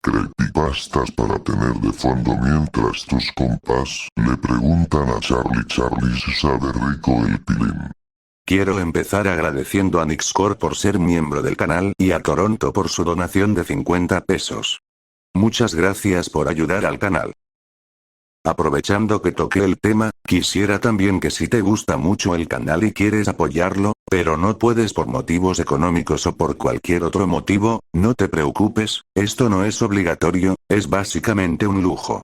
Creepypastas para tener de fondo mientras tus compas le preguntan a Charlie si sabe rico el pilín. Quiero empezar agradeciendo a Nixcore por ser miembro del canal y a Toronto por su donación de 50 pesos. Muchas gracias por ayudar al canal. Aprovechando que toqué el tema, quisiera también que si te gusta mucho el canal y quieres apoyarlo, pero no puedes por motivos económicos o por cualquier otro motivo, no te preocupes, esto no es obligatorio, es básicamente un lujo.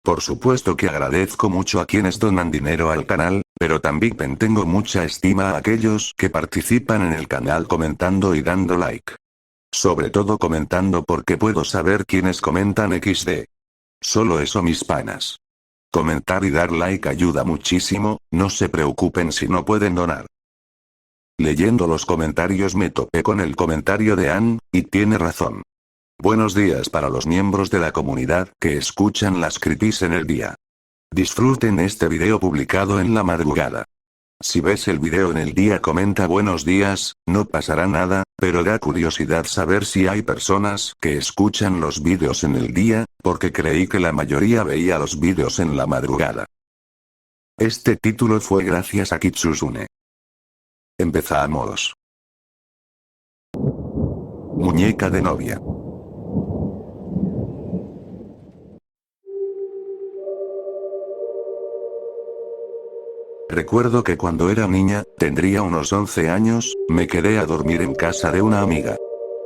Por supuesto que agradezco mucho a quienes donan dinero al canal, pero también tengo mucha estima a aquellos que participan en el canal comentando y dando like. Sobre todo comentando porque puedo saber quiénes comentan XD. Solo eso, mis panas. Comentar y dar like ayuda muchísimo, no se preocupen si no pueden donar. Leyendo los comentarios me topé con el comentario de Ann, y tiene razón. Buenos días para los miembros de la comunidad que escuchan las creepies en el día. Disfruten este video publicado en la madrugada. Si ves el video en el día comenta buenos días, no pasará nada, pero da curiosidad saber si hay personas que escuchan los vídeos en el día, porque creí que la mayoría veía los vídeos en la madrugada. Este título fue gracias a Kitsuzune. Empezamos. Muñeca de novia. Recuerdo que cuando era niña, tendría unos 11 años, me quedé a dormir en casa de una amiga.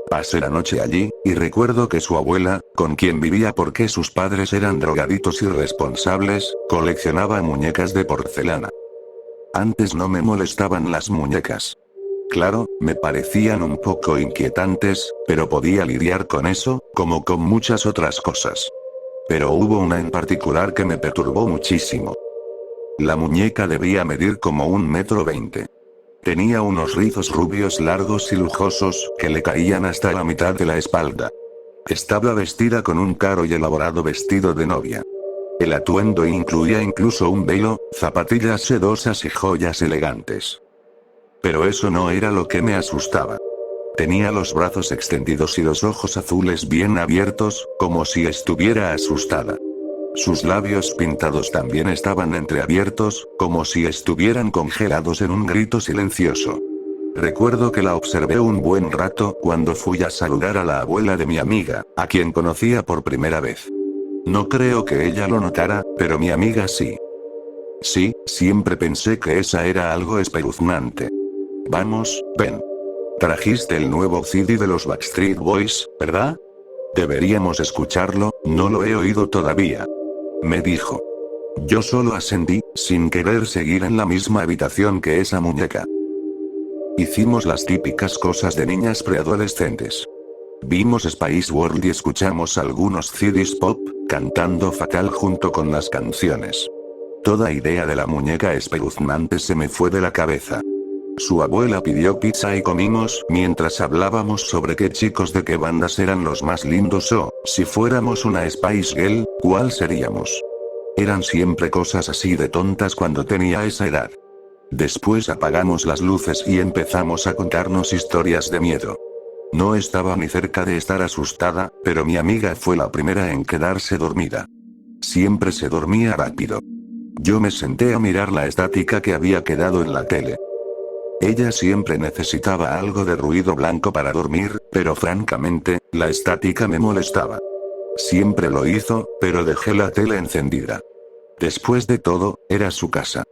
Pasé la noche allí, y recuerdo que su abuela, con quien vivía porque sus padres eran drogaditos irresponsables, coleccionaba muñecas de porcelana. Antes no me molestaban las muñecas. Claro, me parecían un poco inquietantes, pero podía lidiar con eso, como con muchas otras cosas. Pero hubo una en particular que me perturbó muchísimo. La muñeca debía medir como 1,20 m. Tenía unos rizos rubios largos y lujosos que le caían hasta la mitad de la espalda. Estaba vestida con un caro y elaborado vestido de novia. El atuendo incluía incluso un velo, zapatillas sedosas y joyas elegantes. Pero eso no era lo que me asustaba. Tenía los brazos extendidos y los ojos azules bien abiertos, como si estuviera asustada. Sus labios pintados también estaban entreabiertos, como si estuvieran congelados en un grito silencioso. Recuerdo que la observé un buen rato cuando fui a saludar a la abuela de mi amiga, a quien conocía por primera vez. No creo que ella lo notara, pero mi amiga sí. Sí, siempre pensé que esa era algo espeluznante. Vamos, ven. Trajiste el nuevo CD de los Backstreet Boys, ¿verdad? Deberíamos escucharlo, no lo he oído todavía. Me dijo. Yo solo asentí, sin querer seguir en la misma habitación que esa muñeca. Hicimos las típicas cosas de niñas preadolescentes. Vimos Spice World y escuchamos algunos CDs pop, cantando fatal junto con las canciones. Toda idea de la muñeca espeluznante se me fue de la cabeza. Su abuela pidió pizza y comimos mientras hablábamos sobre qué chicos de qué bandas eran los más lindos o, si fuéramos una Spice Girl, ¿cuál seríamos? Eran siempre cosas así de tontas cuando tenía esa edad. Después apagamos las luces y empezamos a contarnos historias de miedo. No estaba ni cerca de estar asustada, pero mi amiga fue la primera en quedarse dormida. Siempre se dormía rápido. Yo me senté a mirar la estática que había quedado en la tele. Ella siempre necesitaba algo de ruido blanco para dormir, pero francamente, la estática me molestaba. Siempre lo hizo, pero dejé la tele encendida. Después de todo, era su casa.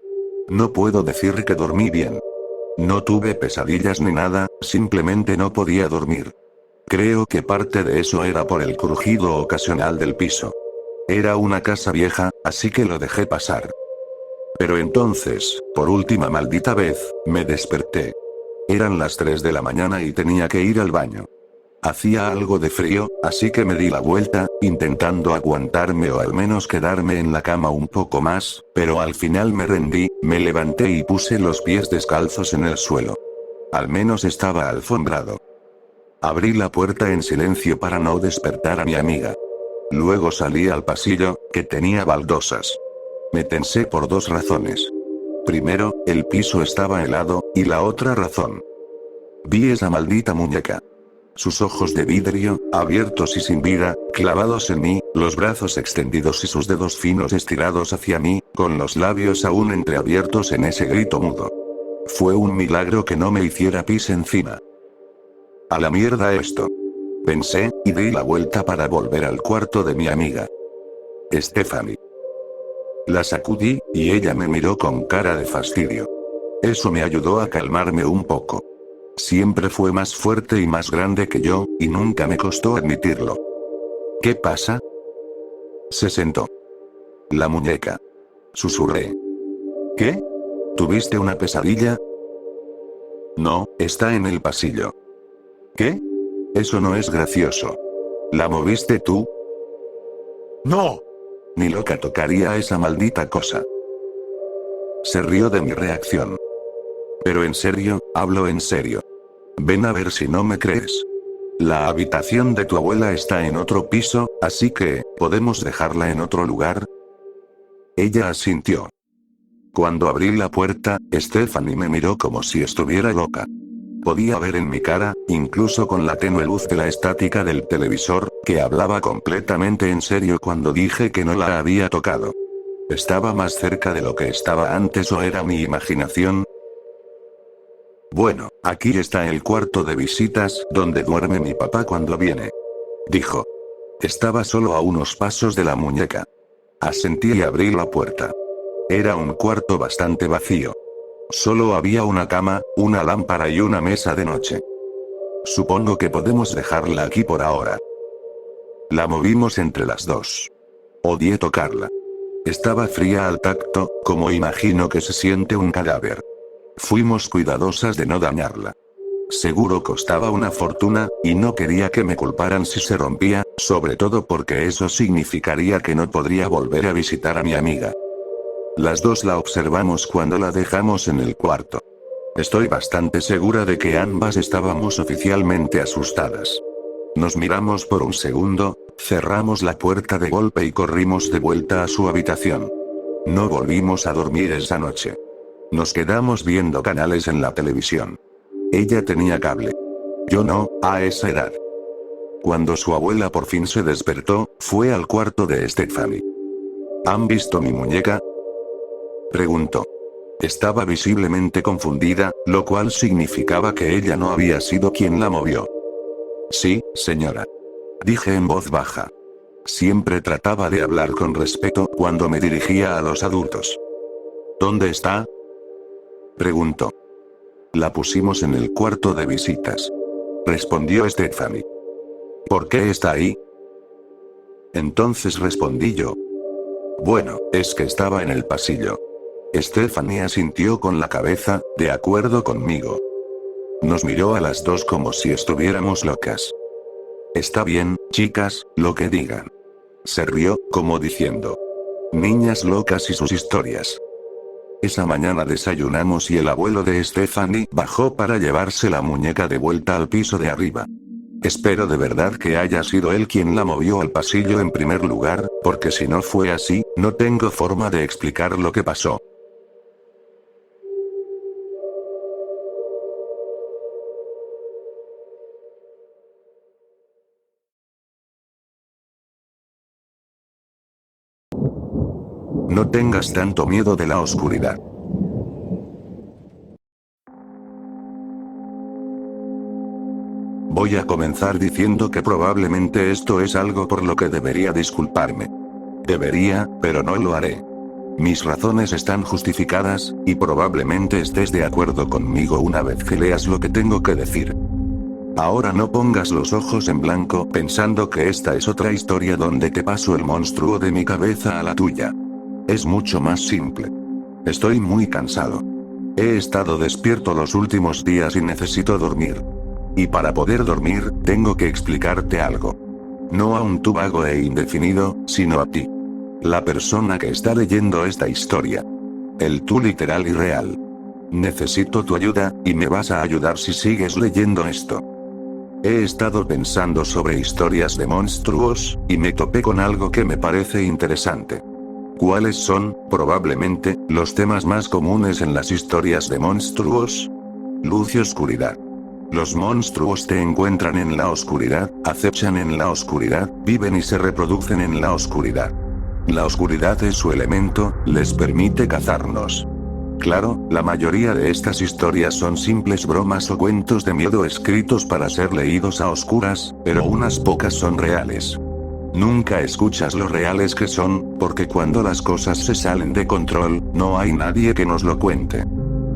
No puedo decir que dormí bien. No tuve pesadillas ni nada, simplemente no podía dormir. Creo que parte de eso era por el crujido ocasional del piso. Era una casa vieja, así que lo dejé pasar. Pero entonces, por última maldita vez, me desperté. Eran las 3 de la mañana y tenía que ir al baño. Hacía algo de frío, así que me di la vuelta, intentando aguantarme o al menos quedarme en la cama un poco más, pero al final me rendí, me levanté y puse los pies descalzos en el suelo. Al menos estaba alfombrado. Abrí la puerta en silencio para no despertar a mi amiga. Luego salí al pasillo, que tenía baldosas. Me tensé por dos razones. Primero, el piso estaba helado, y la otra razón. Vi esa maldita muñeca. Sus ojos de vidrio, abiertos y sin vida, clavados en mí, los brazos extendidos y sus dedos finos estirados hacia mí, con los labios aún entreabiertos en ese grito mudo. Fue un milagro que no me hiciera pis encima. A la mierda esto. Pensé, y di la vuelta para volver al cuarto de mi amiga. Stephanie. La sacudí, y ella me miró con cara de fastidio. Eso me ayudó a calmarme un poco. Siempre fue más fuerte y más grande que yo, y nunca me costó admitirlo. ¿Qué pasa? Se sentó. La muñeca. Susurré. ¿Qué? ¿Tuviste una pesadilla? No, está en el pasillo. ¿Qué? Eso no es gracioso. ¿La moviste tú? No. Ni loca tocaría a esa maldita cosa. Se rió de mi reacción. Pero en serio, hablo en serio. Ven a ver si no me crees. La habitación de tu abuela está en otro piso, así que, ¿podemos dejarla en otro lugar? Ella asintió. Cuando abrí la puerta, Stephanie me miró como si estuviera loca. Podía ver en mi cara, incluso con la tenue luz de la estática del televisor, que hablaba completamente en serio cuando dije que no la había tocado. ¿Estaba más cerca de lo que estaba antes o era mi imaginación? Bueno, aquí está el cuarto de visitas, donde duerme mi papá cuando viene. Dijo. Estaba solo a unos pasos de la muñeca. Asentí y abrí la puerta. Era un cuarto bastante vacío. Solo había una cama, una lámpara y una mesa de noche. Supongo que podemos dejarla aquí por ahora. La movimos entre las dos. Odié tocarla. Estaba fría al tacto, como imagino que se siente un cadáver. Fuimos cuidadosas de no dañarla. Seguro costaba una fortuna, y no quería que me culparan si se rompía, sobre todo porque eso significaría que no podría volver a visitar a mi amiga. Las dos la observamos cuando la dejamos en el cuarto. Estoy bastante segura de que ambas estábamos oficialmente asustadas. Nos miramos por un segundo, cerramos la puerta de golpe y corrimos de vuelta a su habitación. No volvimos a dormir esa noche. Nos quedamos viendo canales en la televisión. Ella tenía cable. Yo no, a esa edad. Cuando su abuela por fin se despertó, fue al cuarto de Stephanie. ¿Han visto mi muñeca?, preguntó. Estaba visiblemente confundida, lo cual significaba que ella no había sido quien la movió. Sí, señora. Dije en voz baja. Siempre trataba de hablar con respeto cuando me dirigía a los adultos. ¿Dónde está?, preguntó. La pusimos en el cuarto de visitas, respondió Stephanie. ¿Por qué está ahí? Entonces respondí yo. Bueno, es que estaba en el pasillo. Stephanie asintió con la cabeza, de acuerdo conmigo. Nos miró a las dos como si estuviéramos locas. Está bien, chicas, lo que digan. Se rió, como diciendo. Niñas locas y sus historias. Esa mañana desayunamos y el abuelo de Stephanie bajó para llevarse la muñeca de vuelta al piso de arriba. Espero de verdad que haya sido él quien la movió al pasillo en primer lugar, porque si no fue así, no tengo forma de explicar lo que pasó. No tengas tanto miedo de la oscuridad. Voy a comenzar diciendo que probablemente esto es algo por lo que debería disculparme. Debería, pero no lo haré. Mis razones están justificadas, y probablemente estés de acuerdo conmigo una vez que leas lo que tengo que decir. Ahora no pongas los ojos en blanco pensando que esta es otra historia donde te paso el monstruo de mi cabeza a la tuya. Es mucho más simple. Estoy muy cansado. He estado despierto los últimos días y necesito dormir. Y para poder dormir, tengo que explicarte algo. No a un tú vago e indefinido, sino a ti. La persona que está leyendo esta historia. El tú literal y real. Necesito tu ayuda, y me vas a ayudar si sigues leyendo esto. He estado pensando sobre historias de monstruos, y me topé con algo que me parece interesante. ¿Cuáles son, probablemente, los temas más comunes en las historias de monstruos? Luz y oscuridad. Los monstruos te encuentran en la oscuridad, acechan en la oscuridad, viven y se reproducen en la oscuridad. La oscuridad es su elemento, les permite cazarnos. Claro, la mayoría de estas historias son simples bromas o cuentos de miedo escritos para ser leídos a oscuras, pero unas pocas son reales. Nunca escuchas lo reales que son, porque cuando las cosas se salen de control, no hay nadie que nos lo cuente.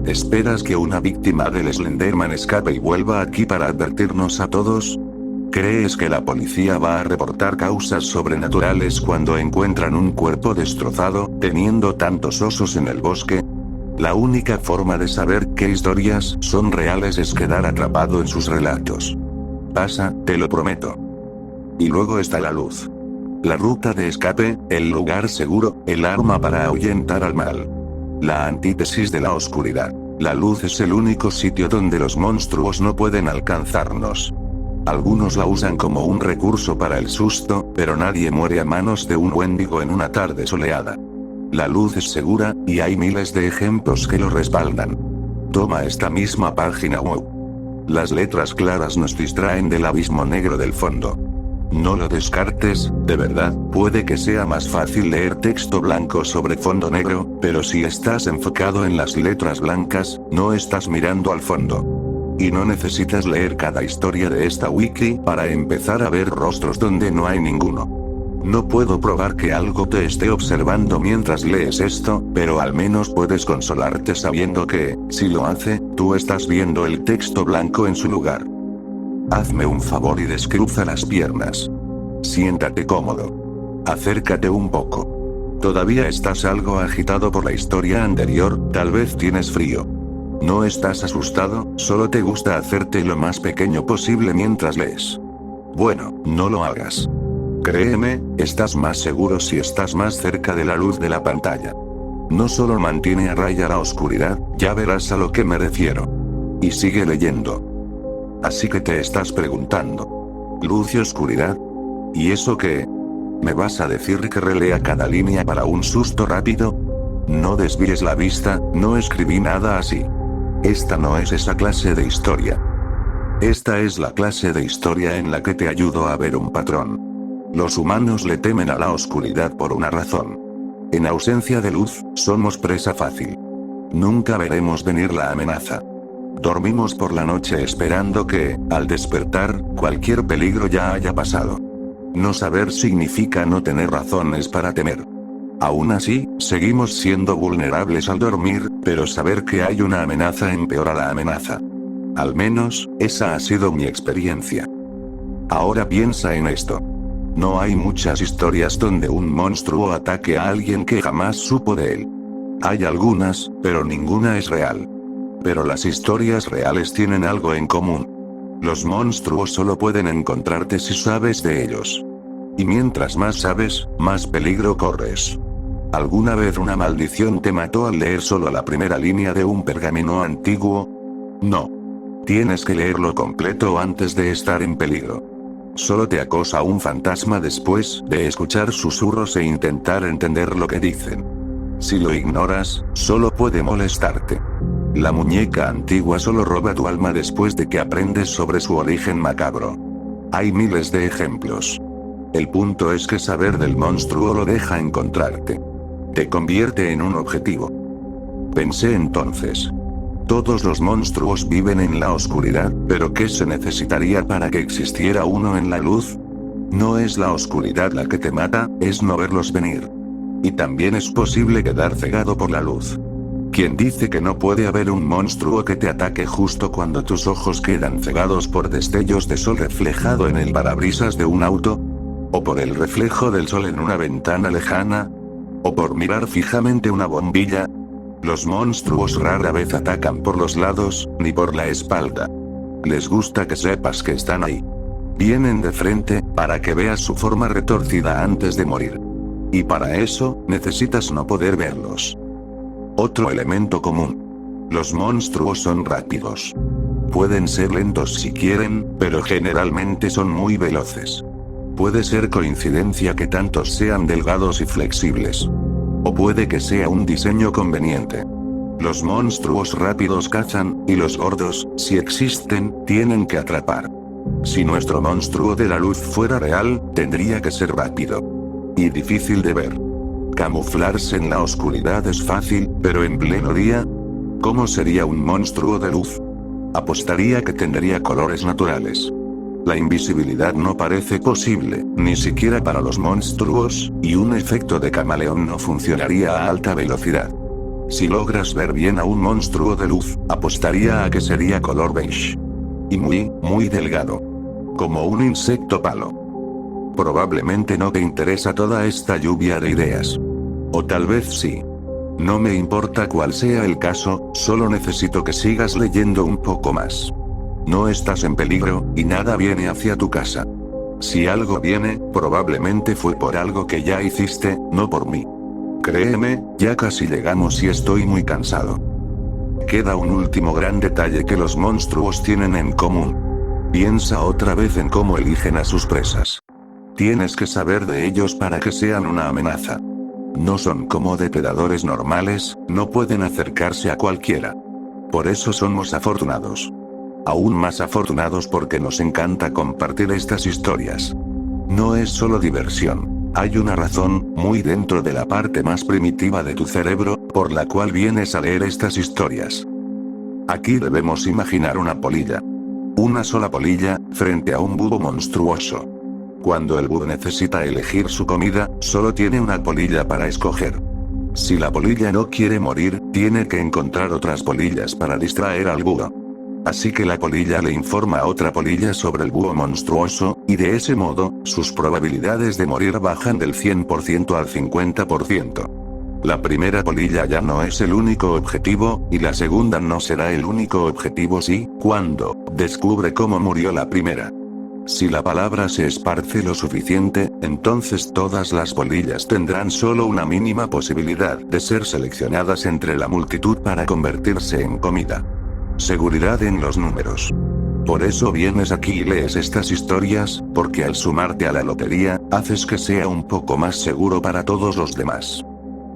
¿Esperas que una víctima del Slenderman escape y vuelva aquí para advertirnos a todos? ¿Crees que la policía va a reportar causas sobrenaturales cuando encuentran un cuerpo destrozado, teniendo tantos osos en el bosque? La única forma de saber qué historias son reales es quedar atrapado en sus relatos. Pasa, te lo prometo. Y luego está la luz. La ruta de escape, el lugar seguro, el arma para ahuyentar al mal. La antítesis de la oscuridad. La luz es el único sitio donde los monstruos no pueden alcanzarnos. Algunos la usan como un recurso para el susto, pero nadie muere a manos de un Wendigo en una tarde soleada. La luz es segura, y hay miles de ejemplos que lo respaldan. Toma esta misma página web. Las letras claras nos distraen del abismo negro del fondo. No lo descartes, de verdad, puede que sea más fácil leer texto blanco sobre fondo negro, pero si estás enfocado en las letras blancas, no estás mirando al fondo. Y no necesitas leer cada historia de esta wiki para empezar a ver rostros donde no hay ninguno. No puedo probar que algo te esté observando mientras lees esto, pero al menos puedes consolarte sabiendo que, si lo hace, tú estás viendo el texto blanco en su lugar. Hazme un favor y descruza las piernas. Siéntate cómodo. Acércate un poco. Todavía estás algo agitado por la historia anterior, tal vez tienes frío. No estás asustado, solo te gusta hacerte lo más pequeño posible mientras lees. Bueno, no lo hagas. Créeme, estás más seguro si estás más cerca de la luz de la pantalla. No solo mantiene a raya la oscuridad, ya verás a lo que me refiero. Y sigue leyendo. Así que te estás preguntando. ¿Luz y oscuridad? ¿Y eso qué? ¿Me vas a decir que relea cada línea para un susto rápido? No desvíes la vista, no escribí nada así. Esta no es esa clase de historia. Esta es la clase de historia en la que te ayudo a ver un patrón. Los humanos le temen a la oscuridad por una razón. En ausencia de luz, somos presa fácil. Nunca veremos venir la amenaza. Dormimos por la noche esperando que, al despertar, cualquier peligro ya haya pasado. No saber significa no tener razones para temer. Aún así, seguimos siendo vulnerables al dormir, pero saber que hay una amenaza empeora la amenaza. Al menos, esa ha sido mi experiencia. Ahora piensa en esto. No hay muchas historias donde un monstruo ataque a alguien que jamás supo de él. Hay algunas, pero ninguna es real. Pero las historias reales tienen algo en común. Los monstruos solo pueden encontrarte si sabes de ellos. Y mientras más sabes, más peligro corres. ¿Alguna vez una maldición te mató al leer solo la primera línea de un pergamino antiguo? No. Tienes que leerlo completo antes de estar en peligro. Solo te acosa un fantasma después de escuchar susurros e intentar entender lo que dicen. Si lo ignoras, solo puede molestarte. La muñeca antigua solo roba tu alma después de que aprendes sobre su origen macabro. Hay miles de ejemplos. El punto es que saber del monstruo lo deja encontrarte. Te convierte en un objetivo. Pensé entonces. Todos los monstruos viven en la oscuridad, pero ¿qué se necesitaría para que existiera uno en la luz? No es la oscuridad la que te mata, es no verlos venir. Y también es posible quedar cegado por la luz. ¿Quién dice que no puede haber un monstruo que te ataque justo cuando tus ojos quedan cegados por destellos de sol reflejado en el parabrisas de un auto? ¿O por el reflejo del sol en una ventana lejana? ¿O por mirar fijamente una bombilla? Los monstruos rara vez atacan por los lados, ni por la espalda. Les gusta que sepas que están ahí. Vienen de frente, para que veas su forma retorcida antes de morir. Y para eso, necesitas no poder verlos. Otro elemento común. Los monstruos son rápidos. Pueden ser lentos si quieren, pero generalmente son muy veloces. Puede ser coincidencia que tantos sean delgados y flexibles. O puede que sea un diseño conveniente. Los monstruos rápidos cazan, y los gordos, si existen, tienen que atrapar. Si nuestro monstruo de la luz fuera real, tendría que ser rápido. Y difícil de ver. Camuflarse en la oscuridad es fácil, pero en pleno día, ¿cómo sería un monstruo de luz? Apostaría que tendría colores naturales. La invisibilidad no parece posible, ni siquiera para los monstruos, y un efecto de camaleón no funcionaría a alta velocidad. Si logras ver bien a un monstruo de luz, apostaría a que sería color beige. Y muy delgado. Como un insecto palo. Probablemente no te interesa toda esta lluvia de ideas. O tal vez sí. No me importa cuál sea el caso, solo necesito que sigas leyendo un poco más. No estás en peligro, y nada viene hacia tu casa. Si algo viene, probablemente fue por algo que ya hiciste, no por mí. Créeme, ya casi llegamos y estoy muy cansado. Queda un último gran detalle que los monstruos tienen en común. Piensa otra vez en cómo eligen a sus presas. Tienes que saber de ellos para que sean una amenaza. No son como depredadores normales, no pueden acercarse a cualquiera. Por eso somos afortunados. Aún más afortunados porque nos encanta compartir estas historias. No es solo diversión. Hay una razón, muy dentro de la parte más primitiva de tu cerebro, por la cual vienes a leer estas historias. Aquí debemos imaginar una polilla. Una sola polilla, frente a un búho monstruoso. Cuando el búho necesita elegir su comida, solo tiene una polilla para escoger. Si la polilla no quiere morir, tiene que encontrar otras polillas para distraer al búho. Así que la polilla le informa a otra polilla sobre el búho monstruoso, y de ese modo, sus probabilidades de morir bajan del 100% al 50%. La primera polilla ya no es el único objetivo, y la segunda no será el único objetivo cuando descubre cómo murió la primera. Si la palabra se esparce lo suficiente, entonces todas las polillas tendrán solo una mínima posibilidad de ser seleccionadas entre la multitud para convertirse en comida. Seguridad en los números. Por eso vienes aquí y lees estas historias, porque al sumarte a la lotería, haces que sea un poco más seguro para todos los demás.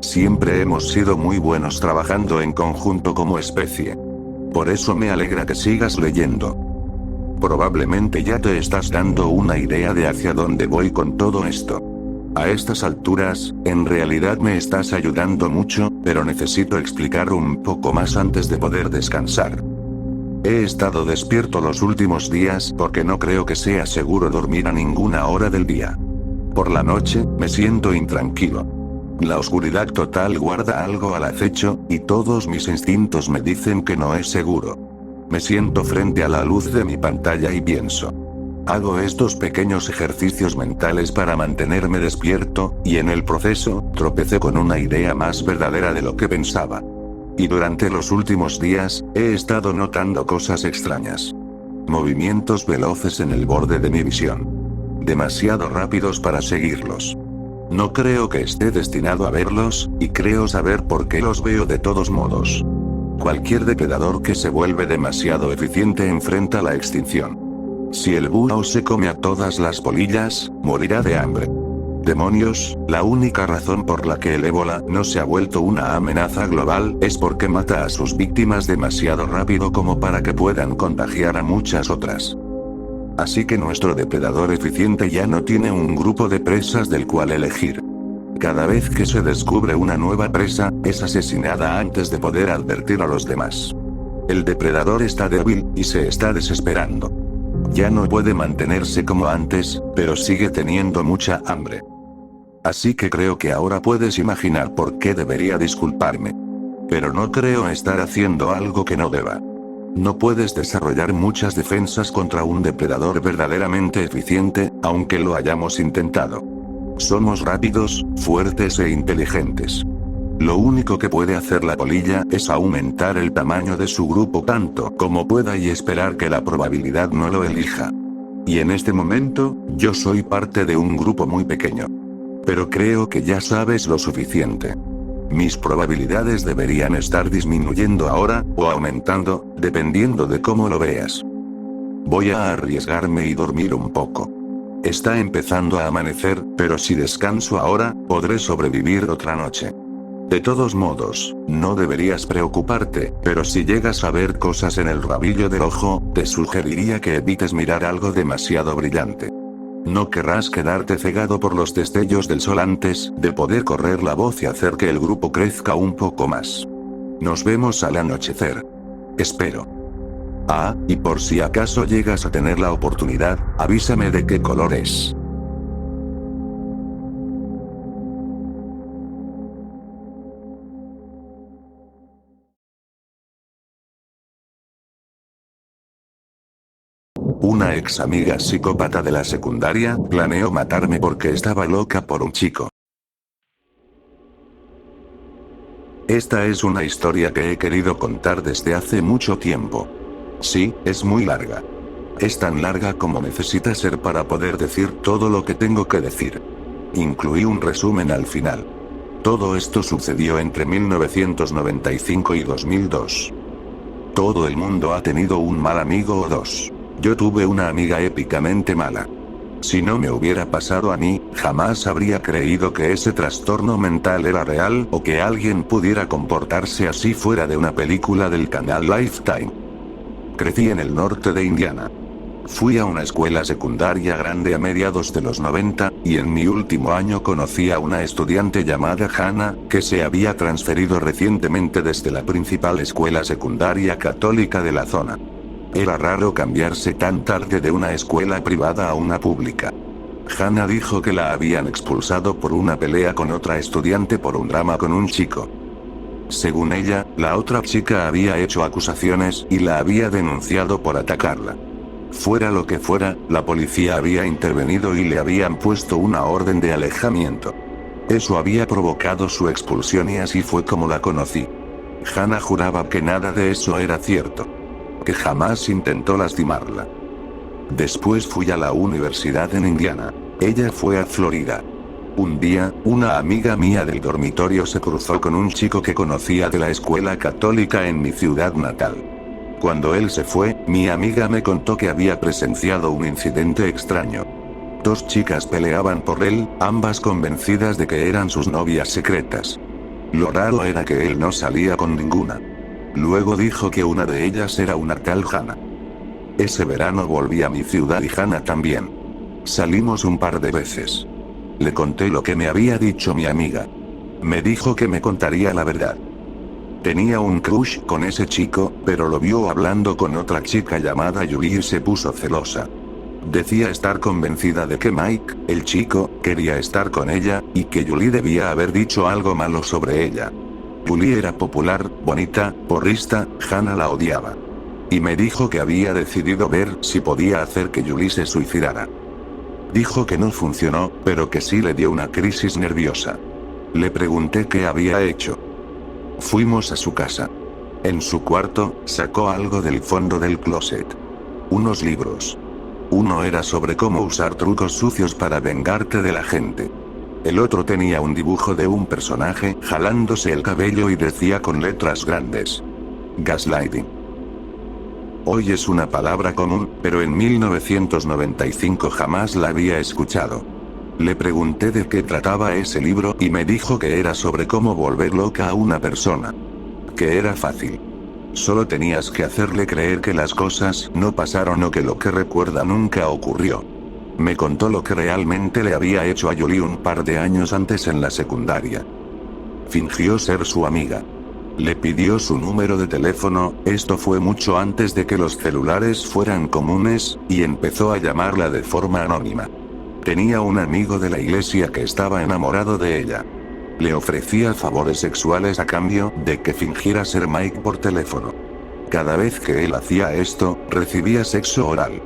Siempre hemos sido muy buenos trabajando en conjunto como especie. Por eso me alegra que sigas leyendo. Probablemente ya te estás dando una idea de hacia dónde voy con todo esto. A estas alturas, en realidad me estás ayudando mucho, pero necesito explicar un poco más antes de poder descansar. He estado despierto los últimos días porque no creo que sea seguro dormir a ninguna hora del día. Por la noche, me siento intranquilo. La oscuridad total guarda algo al acecho, y todos mis instintos me dicen que no es seguro. Me siento frente a la luz de mi pantalla y pienso. Hago estos pequeños ejercicios mentales para mantenerme despierto, y en el proceso, tropecé con una idea más verdadera de lo que pensaba. Y durante los últimos días, he estado notando cosas extrañas. Movimientos veloces en el borde de mi visión. Demasiado rápidos para seguirlos. No creo que esté destinado a verlos, y creo saber por qué los veo de todos modos. Cualquier depredador que se vuelve demasiado eficiente enfrenta la extinción. Si el búho se come a todas las polillas, morirá de hambre. Demonios, la única razón por la que el ébola no se ha vuelto una amenaza global es porque mata a sus víctimas demasiado rápido como para que puedan contagiar a muchas otras. Así que nuestro depredador eficiente ya no tiene un grupo de presas del cual elegir. Cada vez que se descubre una nueva presa, es asesinada antes de poder advertir a los demás. El depredador está débil, y se está desesperando. Ya no puede mantenerse como antes, pero sigue teniendo mucha hambre. Así que creo que ahora puedes imaginar por qué debería disculparme. Pero no creo estar haciendo algo que no deba. No puedes desarrollar muchas defensas contra un depredador verdaderamente eficiente, aunque lo hayamos intentado. Somos rápidos, fuertes e inteligentes. Lo único que puede hacer la polilla es aumentar el tamaño de su grupo tanto como pueda y esperar que la probabilidad no lo elija. Y en este momento, yo soy parte de un grupo muy pequeño. Pero creo que ya sabes lo suficiente. Mis probabilidades deberían estar disminuyendo ahora, o aumentando, dependiendo de cómo lo veas. Voy a arriesgarme y dormir un poco. Está empezando a amanecer, pero si descanso ahora, podré sobrevivir otra noche. De todos modos, no deberías preocuparte, pero si llegas a ver cosas en el rabillo del ojo, te sugeriría que evites mirar algo demasiado brillante. No querrás quedarte cegado por los destellos del sol antes de poder correr la voz y hacer que el grupo crezca un poco más. Nos vemos al anochecer. Espero. Ah, y por si acaso llegas a tener la oportunidad, avísame de qué color es. Una ex amiga psicópata de la secundaria planeó matarme porque estaba loca por un chico. Esta es una historia que he querido contar desde hace mucho tiempo. Sí, es muy larga. Es tan larga como necesita ser para poder decir todo lo que tengo que decir. Incluí un resumen al final. Todo esto sucedió entre 1995 y 2002. Todo el mundo ha tenido un mal amigo o dos. Yo tuve una amiga épicamente mala. Si no me hubiera pasado a mí, jamás habría creído que ese trastorno mental era real o que alguien pudiera comportarse así fuera de una película del canal Lifetime. Crecí en el norte de Indiana. Fui a una escuela secundaria grande a mediados de los 90, y en mi último año conocí a una estudiante llamada Hannah, que se había transferido recientemente desde la principal escuela secundaria católica de la zona. Era raro cambiarse tan tarde de una escuela privada a una pública. Hannah dijo que la habían expulsado por una pelea con otra estudiante por un drama con un chico. Según ella, la otra chica había hecho acusaciones y la había denunciado por atacarla. Fuera lo que fuera, la policía había intervenido y le habían puesto una orden de alejamiento. Eso había provocado su expulsión y así fue como la conocí. Hannah juraba que nada de eso era cierto. Que jamás intentó lastimarla. Después fui a la universidad en Indiana. Ella fue a Florida. Un día, una amiga mía del dormitorio se cruzó con un chico que conocía de la escuela católica en mi ciudad natal. Cuando él se fue, mi amiga me contó que había presenciado un incidente extraño. Dos chicas peleaban por él, ambas convencidas de que eran sus novias secretas. Lo raro era que él no salía con ninguna. Luego dijo que una de ellas era una tal Hannah. Ese verano volví a mi ciudad y Hannah también. Salimos un par de veces. Le conté lo que me había dicho mi amiga. Me dijo que me contaría la verdad. Tenía un crush con ese chico, pero lo vio hablando con otra chica llamada Julie y se puso celosa. Decía estar convencida de que Mike, el chico, quería estar con ella, y que Julie debía haber dicho algo malo sobre ella. Julie era popular, bonita, porrista, Hannah la odiaba. Y me dijo que había decidido ver si podía hacer que Julie se suicidara. Dijo que no funcionó, pero que sí le dio una crisis nerviosa. Le pregunté qué había hecho. Fuimos a su casa. En su cuarto, sacó algo del fondo del closet. Unos libros. Uno era sobre cómo usar trucos sucios para vengarte de la gente. El otro tenía un dibujo de un personaje jalándose el cabello y decía con letras grandes: gaslighting. Hoy es una palabra común, pero en 1995 jamás la había escuchado. Le pregunté de qué trataba ese libro y me dijo que era sobre cómo volver loca a una persona. Que era fácil. Solo tenías que hacerle creer que las cosas no pasaron o que lo que recuerda nunca ocurrió. Me contó lo que realmente le había hecho a Julie un par de años antes en la secundaria. Fingió ser su amiga. Le pidió su número de teléfono, esto fue mucho antes de que los celulares fueran comunes, y empezó a llamarla de forma anónima. Tenía un amigo de la iglesia que estaba enamorado de ella. Le ofrecía favores sexuales a cambio de que fingiera ser Mike por teléfono. Cada vez que él hacía esto, recibía sexo oral.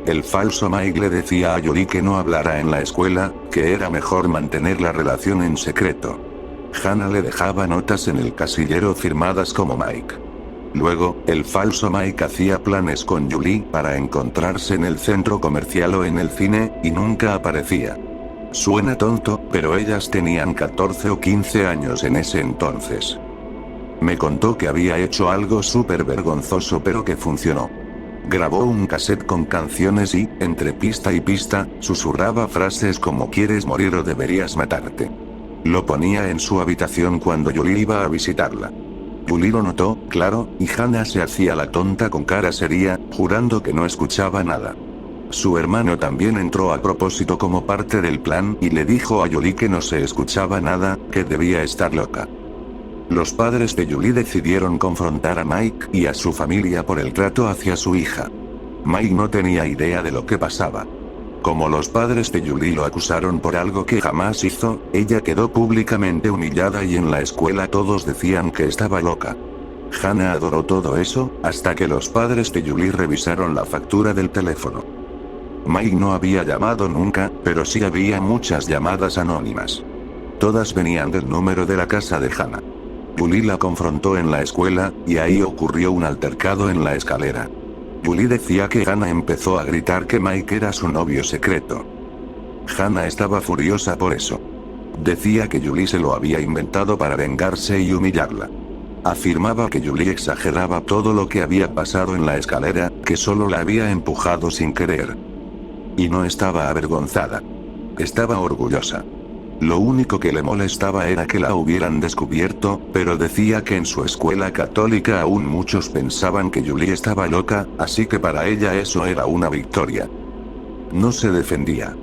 El falso Mike le decía a Julie que no hablara en la escuela, que era mejor mantener la relación en secreto. Hannah le dejaba notas en el casillero firmadas como Mike. Luego, el falso Mike hacía planes con Julie para encontrarse en el centro comercial o en el cine, y nunca aparecía. Suena tonto, pero ellas tenían 14 o 15 años en ese entonces. Me contó que había hecho algo súper vergonzoso pero que funcionó. Grabó un cassette con canciones y, entre pista y pista, susurraba frases como "quieres morir o deberías matarte". Lo ponía en su habitación cuando Julie iba a visitarla. Julie lo notó, claro, y Hannah se hacía la tonta con cara seria, jurando que no escuchaba nada. Su hermano también entró a propósito como parte del plan y le dijo a Julie que no se escuchaba nada, que debía estar loca. Los padres de Julie decidieron confrontar a Mike y a su familia por el trato hacia su hija. Mike no tenía idea de lo que pasaba. Como los padres de Julie lo acusaron por algo que jamás hizo, ella quedó públicamente humillada y en la escuela todos decían que estaba loca. Hannah adoró todo eso, hasta que los padres de Julie revisaron la factura del teléfono. Mike no había llamado nunca, pero sí había muchas llamadas anónimas. Todas venían del número de la casa de Hannah. Julie la confrontó en la escuela, y ahí ocurrió un altercado en la escalera. Julie decía que Hannah empezó a gritar que Mike era su novio secreto. Hannah estaba furiosa por eso. Decía que Julie se lo había inventado para vengarse y humillarla. Afirmaba que Julie exageraba todo lo que había pasado en la escalera, que solo la había empujado sin querer. Y no estaba avergonzada. Estaba orgullosa. Lo único que le molestaba era que la hubieran descubierto, pero decía que en su escuela católica aún muchos pensaban que Julie estaba loca, así que para ella eso era una victoria. No se defendía.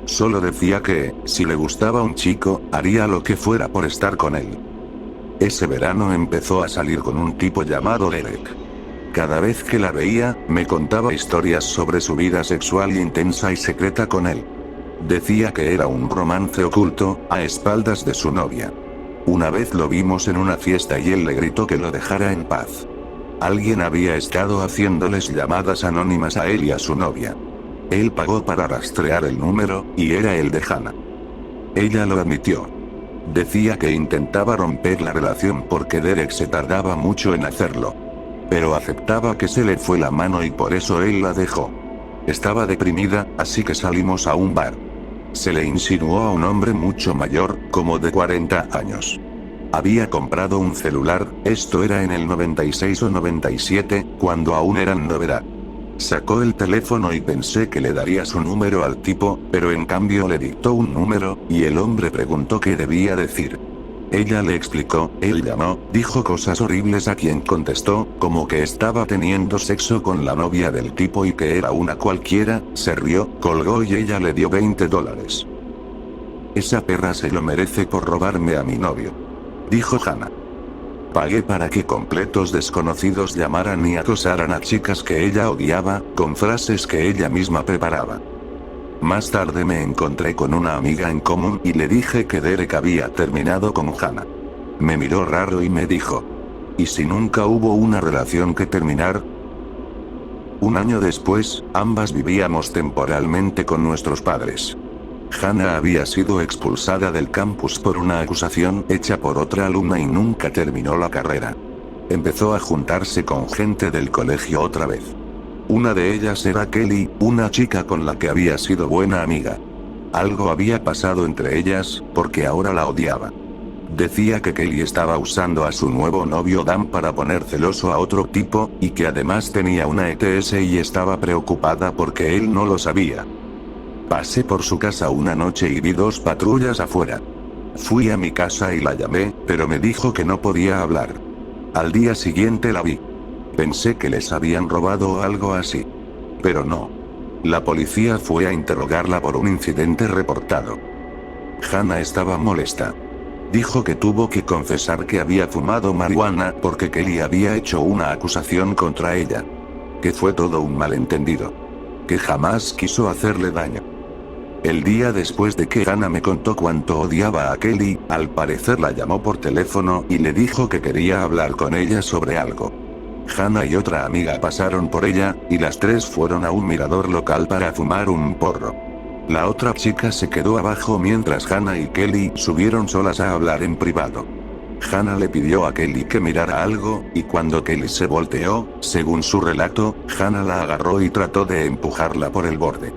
Solo decía que, si le gustaba un chico, haría lo que fuera por estar con él. Ese verano empezó a salir con un tipo llamado Derek. Cada vez que la veía, me contaba historias sobre su vida sexual intensa y secreta con él. Decía que era un romance oculto, a espaldas de su novia. Una vez lo vimos en una fiesta y él le gritó que lo dejara en paz. Alguien había estado haciéndoles llamadas anónimas a él y a su novia. Él pagó para rastrear el número, y era el de Hannah. Ella lo admitió. Decía que intentaba romper la relación porque Derek se tardaba mucho en hacerlo. Pero aceptaba que se le fue la mano y por eso él la dejó. Estaba deprimida, así que salimos a un bar. Se le insinuó a un hombre mucho mayor, como de 40 años. Había comprado un celular, esto era en el 96 o 97, cuando aún eran novedad. Sacó el teléfono y pensé que le daría su número al tipo, pero en cambio le dictó un número, y el hombre preguntó qué debía decir. Ella le explicó, él llamó, dijo cosas horribles a quien contestó, como que estaba teniendo sexo con la novia del tipo y que era una cualquiera, se rió, colgó y ella le dio $20. Esa perra se lo merece por robarme a mi novio, dijo Hannah. Pagué para que completos desconocidos llamaran y acosaran a chicas que ella odiaba, con frases que ella misma preparaba. Más tarde me encontré con una amiga en común y le dije que Derek había terminado con Hannah. Me miró raro y me dijo: ¿y si nunca hubo una relación que terminar? Un año después, ambas vivíamos temporalmente con nuestros padres. Hannah había sido expulsada del campus por una acusación hecha por otra alumna y nunca terminó la carrera. Empezó a juntarse con gente del colegio otra vez. Una de ellas era Kelly, una chica con la que había sido buena amiga. Algo había pasado entre ellas, porque ahora la odiaba. Decía que Kelly estaba usando a su nuevo novio Dan para poner celoso a otro tipo, y que además tenía una ETS y estaba preocupada porque él no lo sabía. Pasé por su casa una noche y vi 2 patrullas afuera. Fui a mi casa y la llamé, pero me dijo que no podía hablar. Al día siguiente la vi. Pensé que les habían robado o algo así. Pero no. La policía fue a interrogarla por un incidente reportado. Hannah estaba molesta. Dijo que tuvo que confesar que había fumado marihuana porque Kelly había hecho una acusación contra ella. Que fue todo un malentendido. Que jamás quiso hacerle daño. El día después de que Hannah me contó cuánto odiaba a Kelly, al parecer la llamó por teléfono y le dijo que quería hablar con ella sobre algo. Hannah y otra amiga pasaron por ella, y las 3 fueron a un mirador local para fumar un porro. La otra chica se quedó abajo mientras Hannah y Kelly subieron solas a hablar en privado. Hannah le pidió a Kelly que mirara algo, y cuando Kelly se volteó, según su relato, Hannah la agarró y trató de empujarla por el borde.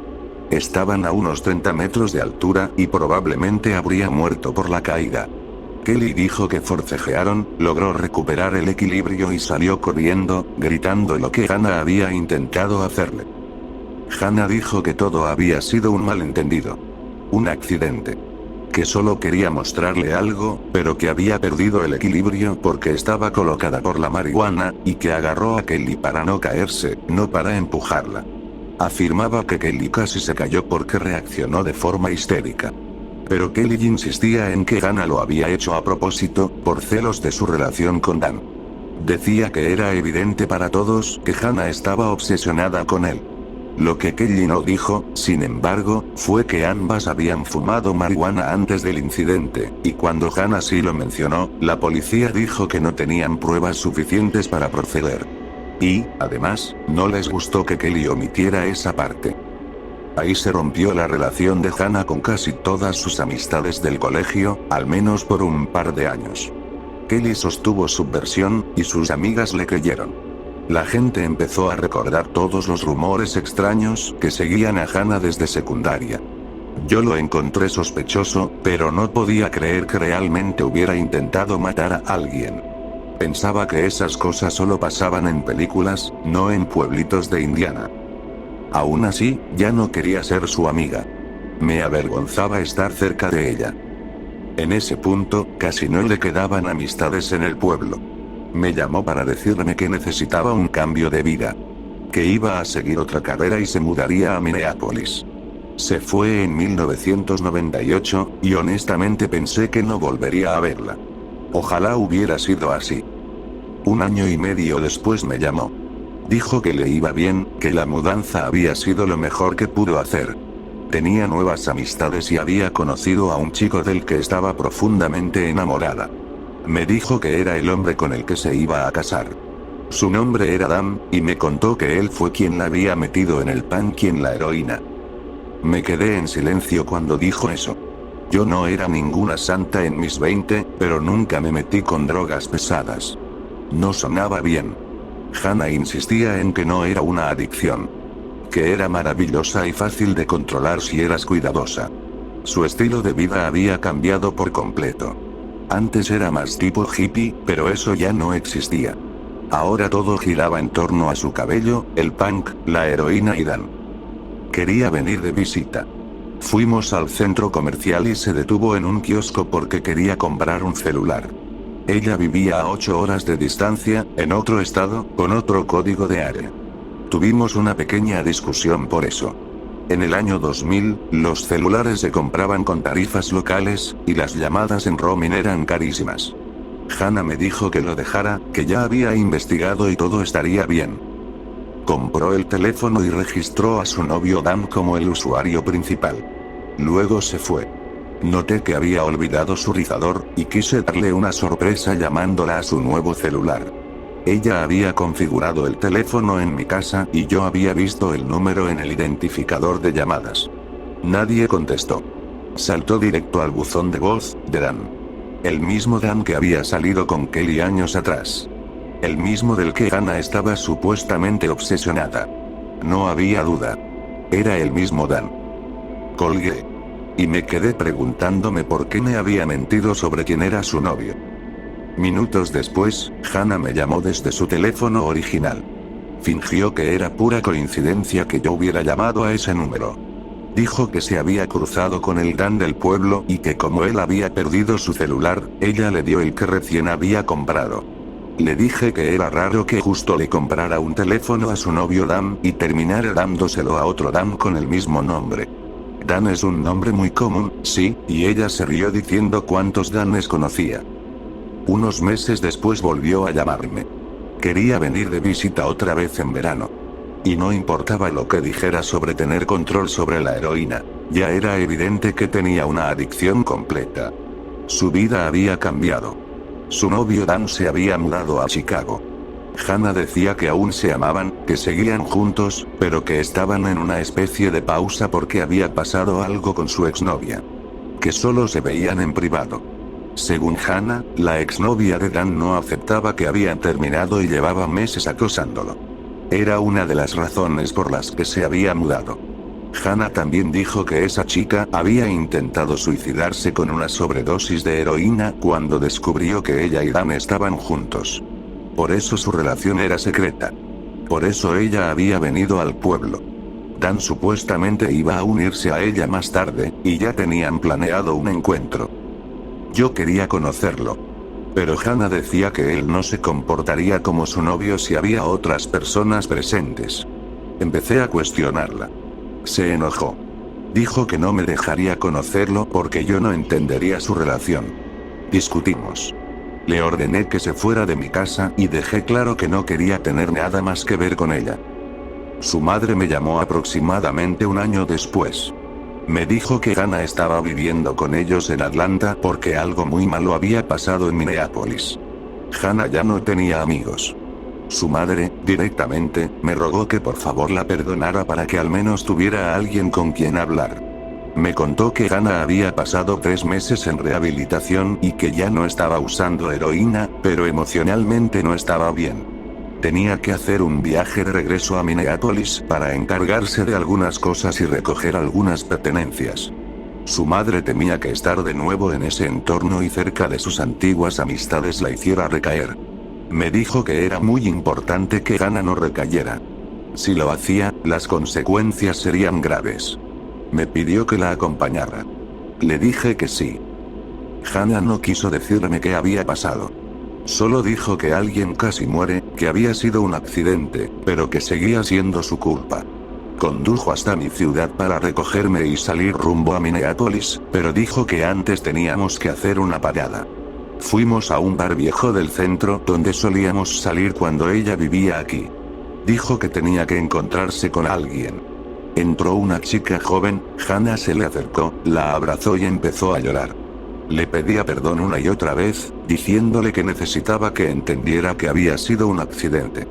Estaban a unos 30 metros de altura y probablemente habría muerto por la caída. Kelly dijo que forcejearon, logró recuperar el equilibrio y salió corriendo, gritando lo que Hannah había intentado hacerle. Hannah dijo que todo había sido un malentendido. Un accidente. que solo quería mostrarle algo, pero que había perdido el equilibrio porque estaba colocada por la marihuana, y que agarró a Kelly para no caerse, no para empujarla. Afirmaba que Kelly casi se cayó porque reaccionó de forma histérica. Pero Kelly insistía en que Hannah lo había hecho a propósito, por celos de su relación con Dan. Decía que era evidente para todos que Hannah estaba obsesionada con él. Lo que Kelly no dijo, sin embargo, fue que ambas habían fumado marihuana antes del incidente, y cuando Hannah sí lo mencionó, la policía dijo que no tenían pruebas suficientes para proceder. Y, además, no les gustó que Kelly omitiera esa parte. Ahí se rompió la relación de Hannah con casi todas sus amistades del colegio, al menos por un par de años. Kelly sostuvo su versión, y sus amigas le creyeron. La gente empezó a recordar todos los rumores extraños que seguían a Hannah desde secundaria. Yo lo encontré sospechoso, pero no podía creer que realmente hubiera intentado matar a alguien. Pensaba que esas cosas solo pasaban en películas, no en pueblitos de Indiana. Aún así, ya no quería ser su amiga. Me avergonzaba estar cerca de ella. En ese punto, casi no le quedaban amistades en el pueblo. Me llamó para decirme que necesitaba un cambio de vida. Que iba a seguir otra carrera y se mudaría a Minneapolis. Se fue en 1998, y honestamente pensé que no volvería a verla. Ojalá hubiera sido así. 1 año y medio después me llamó. Dijo que le iba bien, que la mudanza había sido lo mejor que pudo hacer. Tenía nuevas amistades y había conocido a un chico del que estaba profundamente enamorada. Me dijo que era el hombre con el que se iba a casar. Su nombre era Dan, y me contó que él fue quien la había metido en el punk y en la heroína. Me quedé en silencio cuando dijo eso. Yo no era ninguna santa en mis 20, pero nunca me metí con drogas pesadas. No sonaba bien. Hannah insistía en que no era una adicción. Que era maravillosa y fácil de controlar si eras cuidadosa. Su estilo de vida había cambiado por completo. Antes era más tipo hippie, pero eso ya no existía. Ahora todo giraba en torno a su cabello, el punk, la heroína y Dan. Quería venir de visita. Fuimos al centro comercial y se detuvo en un kiosco porque quería comprar un celular. Ella vivía a 8 horas de distancia, en otro estado, con otro código de área. Tuvimos una pequeña discusión por eso. En el año 2000, los celulares se compraban con tarifas locales, y las llamadas en roaming eran carísimas. Hannah me dijo que lo dejara, que ya había investigado y todo estaría bien. Compró el teléfono y registró a su novio Dan como el usuario principal. Luego se fue. Noté que había olvidado su rizador, y quise darle una sorpresa llamándola a su nuevo celular. Ella había configurado el teléfono en mi casa y yo había visto el número en el identificador de llamadas. Nadie contestó. Saltó directo al buzón de voz de Dan. El mismo Dan que había salido con Kelly años atrás. El mismo del que Hannah estaba supuestamente obsesionada. No había duda. Era el mismo Dan. Colgué. Y me quedé preguntándome por qué me había mentido sobre quién era su novio. Minutos después, Hannah me llamó desde su teléfono original. Fingió que era pura coincidencia que yo hubiera llamado a ese número. Dijo que se había cruzado con el Dan del pueblo y que como él había perdido su celular, ella le dio el que recién había comprado. Le dije que era raro que justo le comprara un teléfono a su novio Dan y terminara dándoselo a otro Dan con el mismo nombre. Dan es un nombre muy común, sí, y ella se rió diciendo cuántos Danes conocía. Unos meses después volvió a llamarme. Quería venir de visita otra vez en verano. Y no importaba lo que dijera sobre tener control sobre la heroína, ya era evidente que tenía una adicción completa. Su vida había cambiado. Su novio Dan se había mudado a Chicago. Hannah decía que aún se amaban, que seguían juntos, pero que estaban en una especie de pausa porque había pasado algo con su exnovia. Que solo se veían en privado. Según Hannah, la exnovia de Dan no aceptaba que habían terminado y llevaba meses acosándolo. Era una de las razones por las que se había mudado. Hannah también dijo que esa chica había intentado suicidarse con una sobredosis de heroína cuando descubrió que ella y Dan estaban juntos. Por eso su relación era secreta. Por eso ella había venido al pueblo. Dan supuestamente iba a unirse a ella más tarde, y ya tenían planeado un encuentro. Yo quería conocerlo. Pero Hana decía que él no se comportaría como su novio si había otras personas presentes. Empecé a cuestionarla. Se enojó. Dijo que no me dejaría conocerlo porque yo no entendería su relación. Discutimos. Le ordené que se fuera de mi casa y dejé claro que no quería tener nada más que ver con ella. Su madre me llamó aproximadamente un año después. Me dijo que Hana estaba viviendo con ellos en Atlanta porque algo muy malo había pasado en Minneapolis. Hana ya no tenía amigos. Su madre, directamente, me rogó que por favor la perdonara para que al menos tuviera a alguien con quien hablar. Me contó que Hana había pasado 3 meses en rehabilitación y que ya no estaba usando heroína, pero emocionalmente no estaba bien. Tenía que hacer un viaje de regreso a Minneapolis para encargarse de algunas cosas y recoger algunas pertenencias. Su madre temía que estar de nuevo en ese entorno y cerca de sus antiguas amistades la hiciera recaer. Me dijo que era muy importante que Hana no recayera. Si lo hacía, las consecuencias serían graves. Me pidió que la acompañara. Le dije que sí. Hana no quiso decirme qué había pasado. Solo dijo que alguien casi muere, que había sido un accidente, pero que seguía siendo su culpa. Condujo hasta mi ciudad para recogerme y salir rumbo a Minneapolis, pero dijo que antes teníamos que hacer una parada. Fuimos a un bar viejo del centro donde solíamos salir cuando ella vivía aquí. Dijo que tenía que encontrarse con alguien. Entró una chica joven, Hana se le acercó, la abrazó y empezó a llorar. Le pedía perdón una y otra vez, diciéndole que necesitaba que entendiera que había sido un accidente.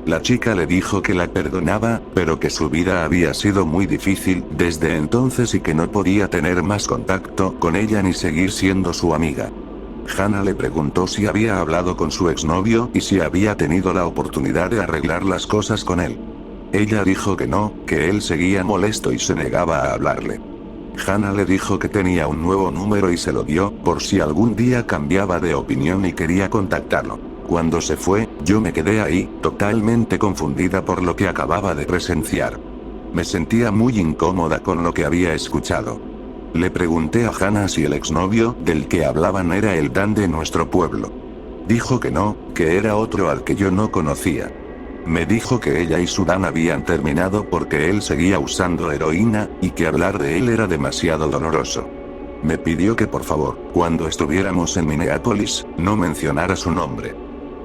La chica le dijo que la perdonaba, pero que su vida había sido muy difícil desde entonces y que no podía tener más contacto con ella ni seguir siendo su amiga. Hana le preguntó si había hablado con su exnovio y si había tenido la oportunidad de arreglar las cosas con él. Ella dijo que no, que él seguía molesto y se negaba a hablarle. Hana le dijo que tenía un nuevo número y se lo dio, por si algún día cambiaba de opinión y quería contactarlo. Cuando se fue, yo me quedé ahí, totalmente confundida por lo que acababa de presenciar. Me sentía muy incómoda con lo que había escuchado. Le pregunté a Hana si el exnovio del que hablaban era el Dan de nuestro pueblo. Dijo que no, que era otro al que yo no conocía. Me dijo que ella y su Dan habían terminado porque él seguía usando heroína, y que hablar de él era demasiado doloroso. Me pidió que por favor, cuando estuviéramos en Minneapolis, no mencionara su nombre.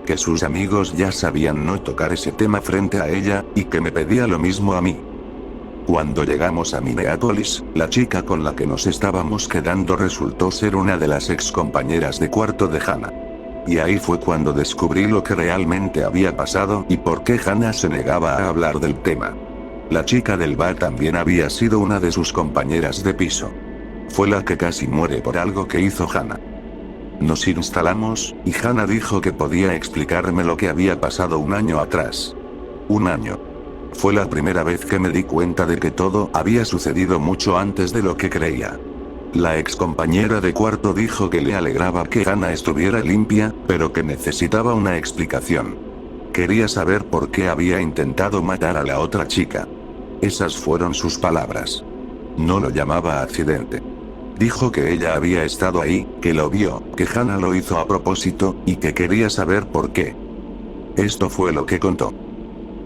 Que sus amigos ya sabían no tocar ese tema frente a ella, y que me pedía lo mismo a mí. Cuando llegamos a Minneapolis, la chica con la que nos estábamos quedando resultó ser una de las ex compañeras de cuarto de Hana. Y ahí fue cuando descubrí lo que realmente había pasado y por qué Hana se negaba a hablar del tema. La chica del bar también había sido una de sus compañeras de piso. Fue la que casi muere por algo que hizo Hana. Nos instalamos, y Hana dijo que podía explicarme lo que había pasado un año atrás. Un año. Fue la primera vez que me di cuenta de que todo había sucedido mucho antes de lo que creía. La ex compañera de cuarto dijo que le alegraba que Hana estuviera limpia, pero que necesitaba una explicación. Quería saber por qué había intentado matar a la otra chica. Esas fueron sus palabras. No lo llamaba accidente. Dijo que ella había estado ahí, que lo vio, que Hana lo hizo a propósito, y que quería saber por qué. Esto fue lo que contó.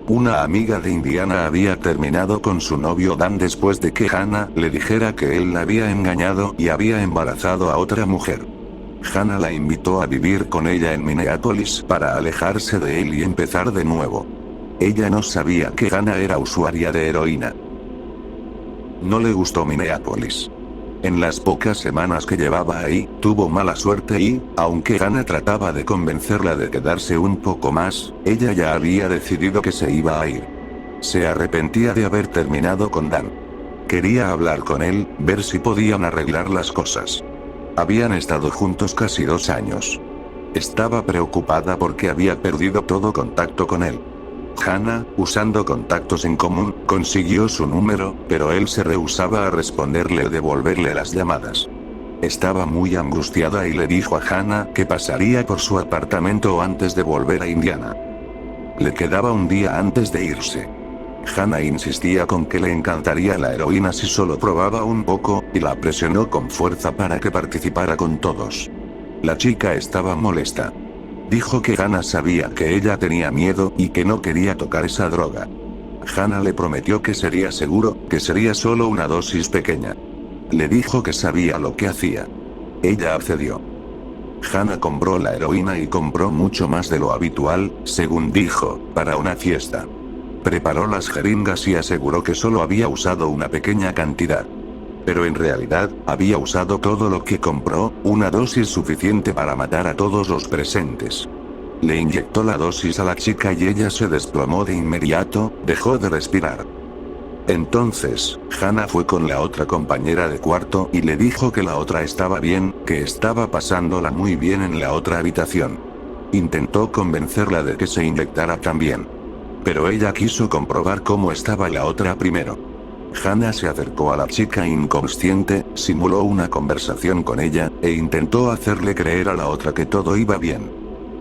Una amiga de Indiana había terminado con su novio Dan después de que Hana le dijera que él la había engañado y había embarazado a otra mujer. Hana la invitó a vivir con ella en Minneapolis para alejarse de él y empezar de nuevo. Ella no sabía que Hana era usuaria de heroína. No le gustó Minneapolis. En las pocas semanas que llevaba ahí, tuvo mala suerte y, aunque Hana trataba de convencerla de quedarse un poco más, ella ya había decidido que se iba a ir. Se arrepentía de haber terminado con Dan. Quería hablar con él, ver si podían arreglar las cosas. Habían estado juntos casi 2 años. Estaba preocupada porque había perdido todo contacto con él. Hana, usando contactos en común, consiguió su número, pero él se rehusaba a responderle o devolverle las llamadas. Estaba muy angustiada y le dijo a Hana que pasaría por su apartamento antes de volver a Indiana. Le quedaba un día antes de irse. Hannah insistía con que le encantaría la heroína si solo probaba un poco, y la presionó con fuerza para que participara con todos. La chica estaba molesta. Dijo que Hannah sabía que ella tenía miedo y que no quería tocar esa droga. Hannah le prometió que sería seguro, que sería solo una dosis pequeña. Le dijo que sabía lo que hacía. Ella accedió. Hannah compró la heroína y compró mucho más de lo habitual, según dijo, para una fiesta. Preparó las jeringas y aseguró que solo había usado una pequeña cantidad. Pero en realidad, había usado todo lo que compró, una dosis suficiente para matar a todos los presentes. Le inyectó la dosis a la chica y ella se desplomó de inmediato, dejó de respirar. Entonces, Hannah fue con la otra compañera de cuarto y le dijo que la otra estaba bien, que estaba pasándola muy bien en la otra habitación. Intentó convencerla de que se inyectara también. Pero ella quiso comprobar cómo estaba la otra primero. Hannah se acercó a la chica inconsciente, simuló una conversación con ella, e intentó hacerle creer a la otra que todo iba bien.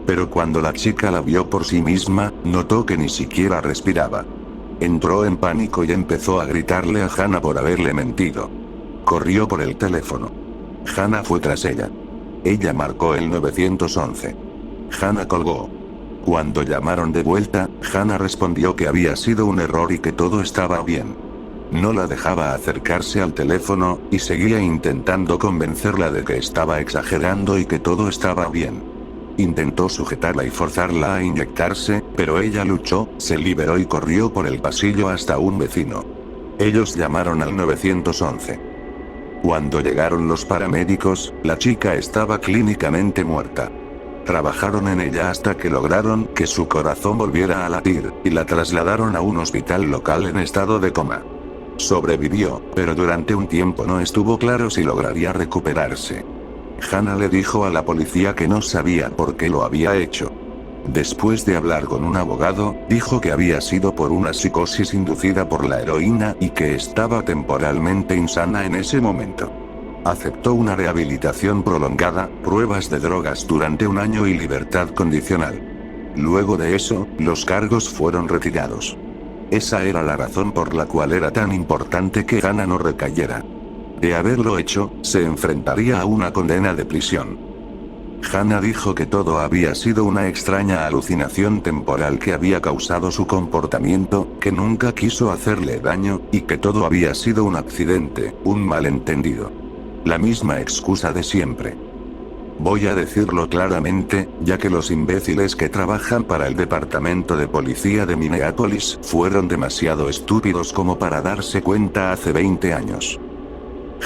Pero cuando la chica la vio por sí misma, notó que ni siquiera respiraba. Entró en pánico y empezó a gritarle a Hannah por haberle mentido. Corrió por el teléfono. Hannah fue tras ella. Ella marcó el 911. Hannah colgó. Cuando llamaron de vuelta, Hannah respondió que había sido un error y que todo estaba bien. No la dejaba acercarse al teléfono, y seguía intentando convencerla de que estaba exagerando y que todo estaba bien. Intentó sujetarla y forzarla a inyectarse, pero ella luchó, se liberó y corrió por el pasillo hasta un vecino. Ellos llamaron al 911. Cuando llegaron los paramédicos, la chica estaba clínicamente muerta. Trabajaron en ella hasta que lograron que su corazón volviera a latir, y la trasladaron a un hospital local en estado de coma. Sobrevivió, pero durante un tiempo no estuvo claro si lograría recuperarse. Hannah le dijo a la policía que no sabía por qué lo había hecho. Después de hablar con un abogado, dijo que había sido por una psicosis inducida por la heroína y que estaba temporalmente insana en ese momento. Aceptó una rehabilitación prolongada, pruebas de drogas durante 1 año y libertad condicional. Luego de eso, los cargos fueron retirados. Esa era la razón por la cual era tan importante que Hannah no recayera. De haberlo hecho, se enfrentaría a una condena de prisión. Hannah dijo que todo había sido una extraña alucinación temporal que había causado su comportamiento, que nunca quiso hacerle daño, y que todo había sido un accidente, un malentendido. La misma excusa de siempre. Voy a decirlo claramente, ya que los imbéciles que trabajan para el departamento de policía de Minneapolis fueron demasiado estúpidos como para darse cuenta hace 20 años.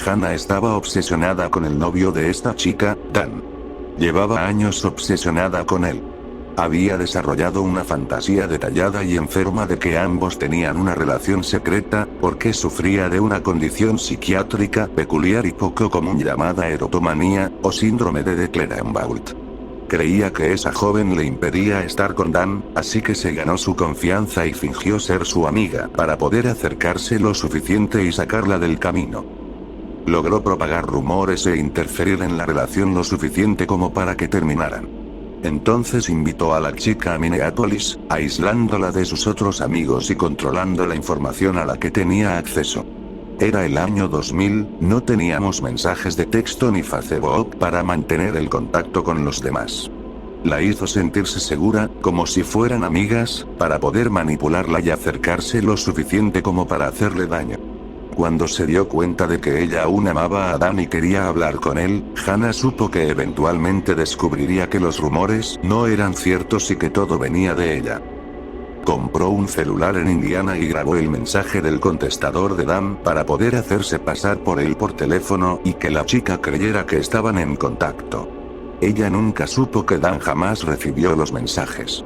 Hannah estaba obsesionada con el novio de esta chica, Dan. Llevaba años obsesionada con él. Había desarrollado una fantasía detallada y enferma de que ambos tenían una relación secreta, porque sufría de una condición psiquiátrica peculiar y poco común llamada erotomanía, o síndrome de Clerambault. Creía que esa joven le impedía estar con Dan, así que se ganó su confianza y fingió ser su amiga para poder acercarse lo suficiente y sacarla del camino. Logró propagar rumores e interferir en la relación lo suficiente como para que terminaran. Entonces invitó a la chica a Minneapolis, aislándola de sus otros amigos y controlando la información a la que tenía acceso. Era el año 2000, no teníamos mensajes de texto ni Facebook para mantener el contacto con los demás. La hizo sentirse segura, como si fueran amigas, para poder manipularla y acercarse lo suficiente como para hacerle daño. Cuando se dio cuenta de que ella aún amaba a Dan y quería hablar con él, Hannah supo que eventualmente descubriría que los rumores no eran ciertos y que todo venía de ella. Compró un celular en Indiana y grabó el mensaje del contestador de Dan para poder hacerse pasar por él por teléfono y que la chica creyera que estaban en contacto. Ella nunca supo que Dan jamás recibió los mensajes.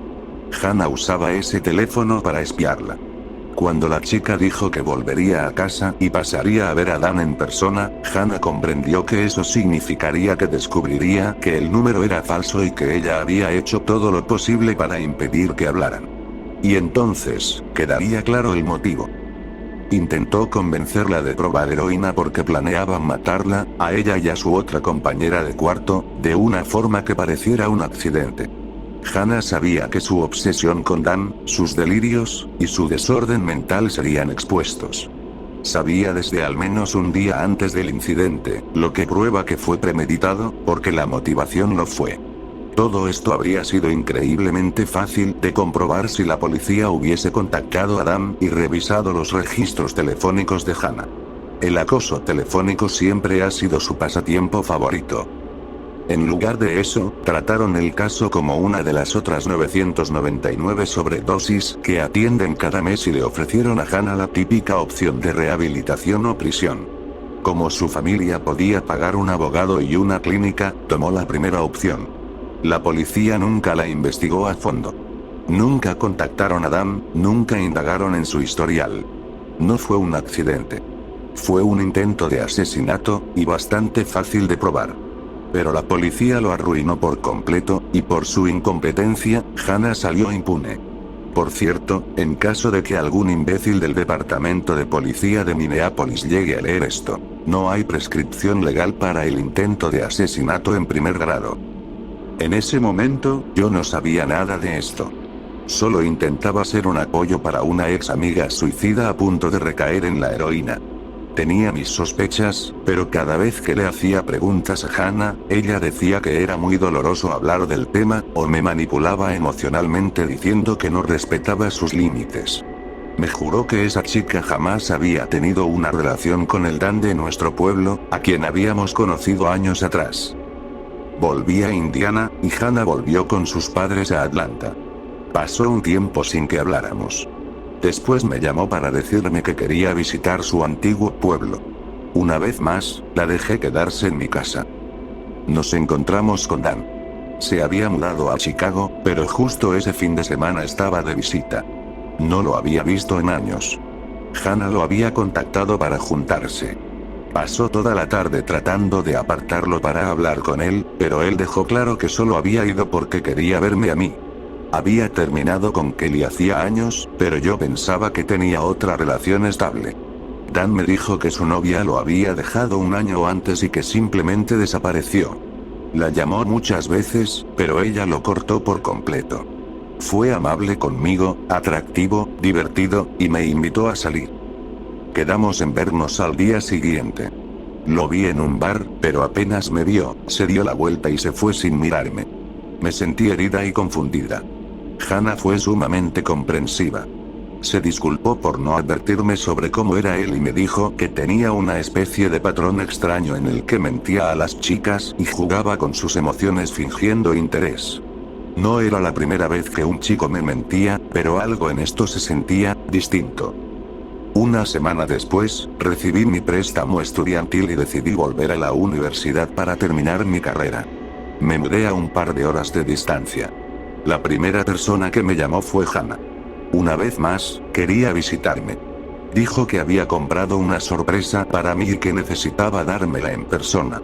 Hannah usaba ese teléfono para espiarla. Cuando la chica dijo que volvería a casa y pasaría a ver a Dan en persona, Hannah comprendió que eso significaría que descubriría que el número era falso y que ella había hecho todo lo posible para impedir que hablaran. Y entonces, quedaría claro el motivo. Intentó convencerla de probar heroína porque planeaban matarla, a ella y a su otra compañera de cuarto, de una forma que pareciera un accidente. Hannah sabía que su obsesión con Dan, sus delirios, y su desorden mental serían expuestos. Sabía desde al menos un día antes del incidente, lo que prueba que fue premeditado, porque la motivación lo fue. Todo esto habría sido increíblemente fácil de comprobar si la policía hubiese contactado a Dan y revisado los registros telefónicos de Hannah. El acoso telefónico siempre ha sido su pasatiempo favorito. En lugar de eso, trataron el caso como una de las otras 999 sobredosis que atienden cada mes y le ofrecieron a Hannah la típica opción de rehabilitación o prisión. Como su familia podía pagar un abogado y una clínica, tomó la primera opción. La policía nunca la investigó a fondo. Nunca contactaron a Dan, nunca indagaron en su historial. No fue un accidente. Fue un intento de asesinato, y bastante fácil de probar. Pero la policía lo arruinó por completo, y por su incompetencia, Hannah salió impune. Por cierto, en caso de que algún imbécil del departamento de policía de Minneapolis llegue a leer esto, no hay prescripción legal para el intento de asesinato en primer grado. En ese momento, yo no sabía nada de esto. Solo intentaba ser un apoyo para una ex amiga suicida a punto de recaer en la heroína. Tenía mis sospechas, pero cada vez que le hacía preguntas a Hannah, ella decía que era muy doloroso hablar del tema, o me manipulaba emocionalmente diciendo que no respetaba sus límites. Me juró que esa chica jamás había tenido una relación con el Dan de nuestro pueblo, a quien habíamos conocido años atrás. Volví a Indiana, y Hannah volvió con sus padres a Atlanta. Pasó un tiempo sin que habláramos. Después me llamó para decirme que quería visitar su antiguo pueblo. Una vez más, la dejé quedarse en mi casa. Nos encontramos con Dan. Se había mudado a Chicago, pero justo ese fin de semana estaba de visita. No lo había visto en años. Hannah lo había contactado para juntarse. Pasó toda la tarde tratando de apartarlo para hablar con él, pero él dejó claro que solo había ido porque quería verme a mí. Había terminado con Kelly hacía años, pero yo pensaba que tenía otra relación estable. Dan me dijo que su novia lo había dejado un año antes y que simplemente desapareció. La llamó muchas veces, pero ella lo cortó por completo. Fue amable conmigo, atractivo, divertido, y me invitó a salir. Quedamos en vernos al día siguiente. Lo vi en un bar, pero apenas me vio, se dio la vuelta y se fue sin mirarme. Me sentí herida y confundida. Hannah fue sumamente comprensiva. Se disculpó por no advertirme sobre cómo era él y me dijo que tenía una especie de patrón extraño en el que mentía a las chicas y jugaba con sus emociones fingiendo interés. No era la primera vez que un chico me mentía, pero algo en esto se sentía distinto. Una semana después, recibí mi préstamo estudiantil y decidí volver a la universidad para terminar mi carrera. Me mudé a un par de horas de distancia. La primera persona que me llamó fue Hannah. Una vez más, quería visitarme. Dijo que había comprado una sorpresa para mí y que necesitaba dármela en persona.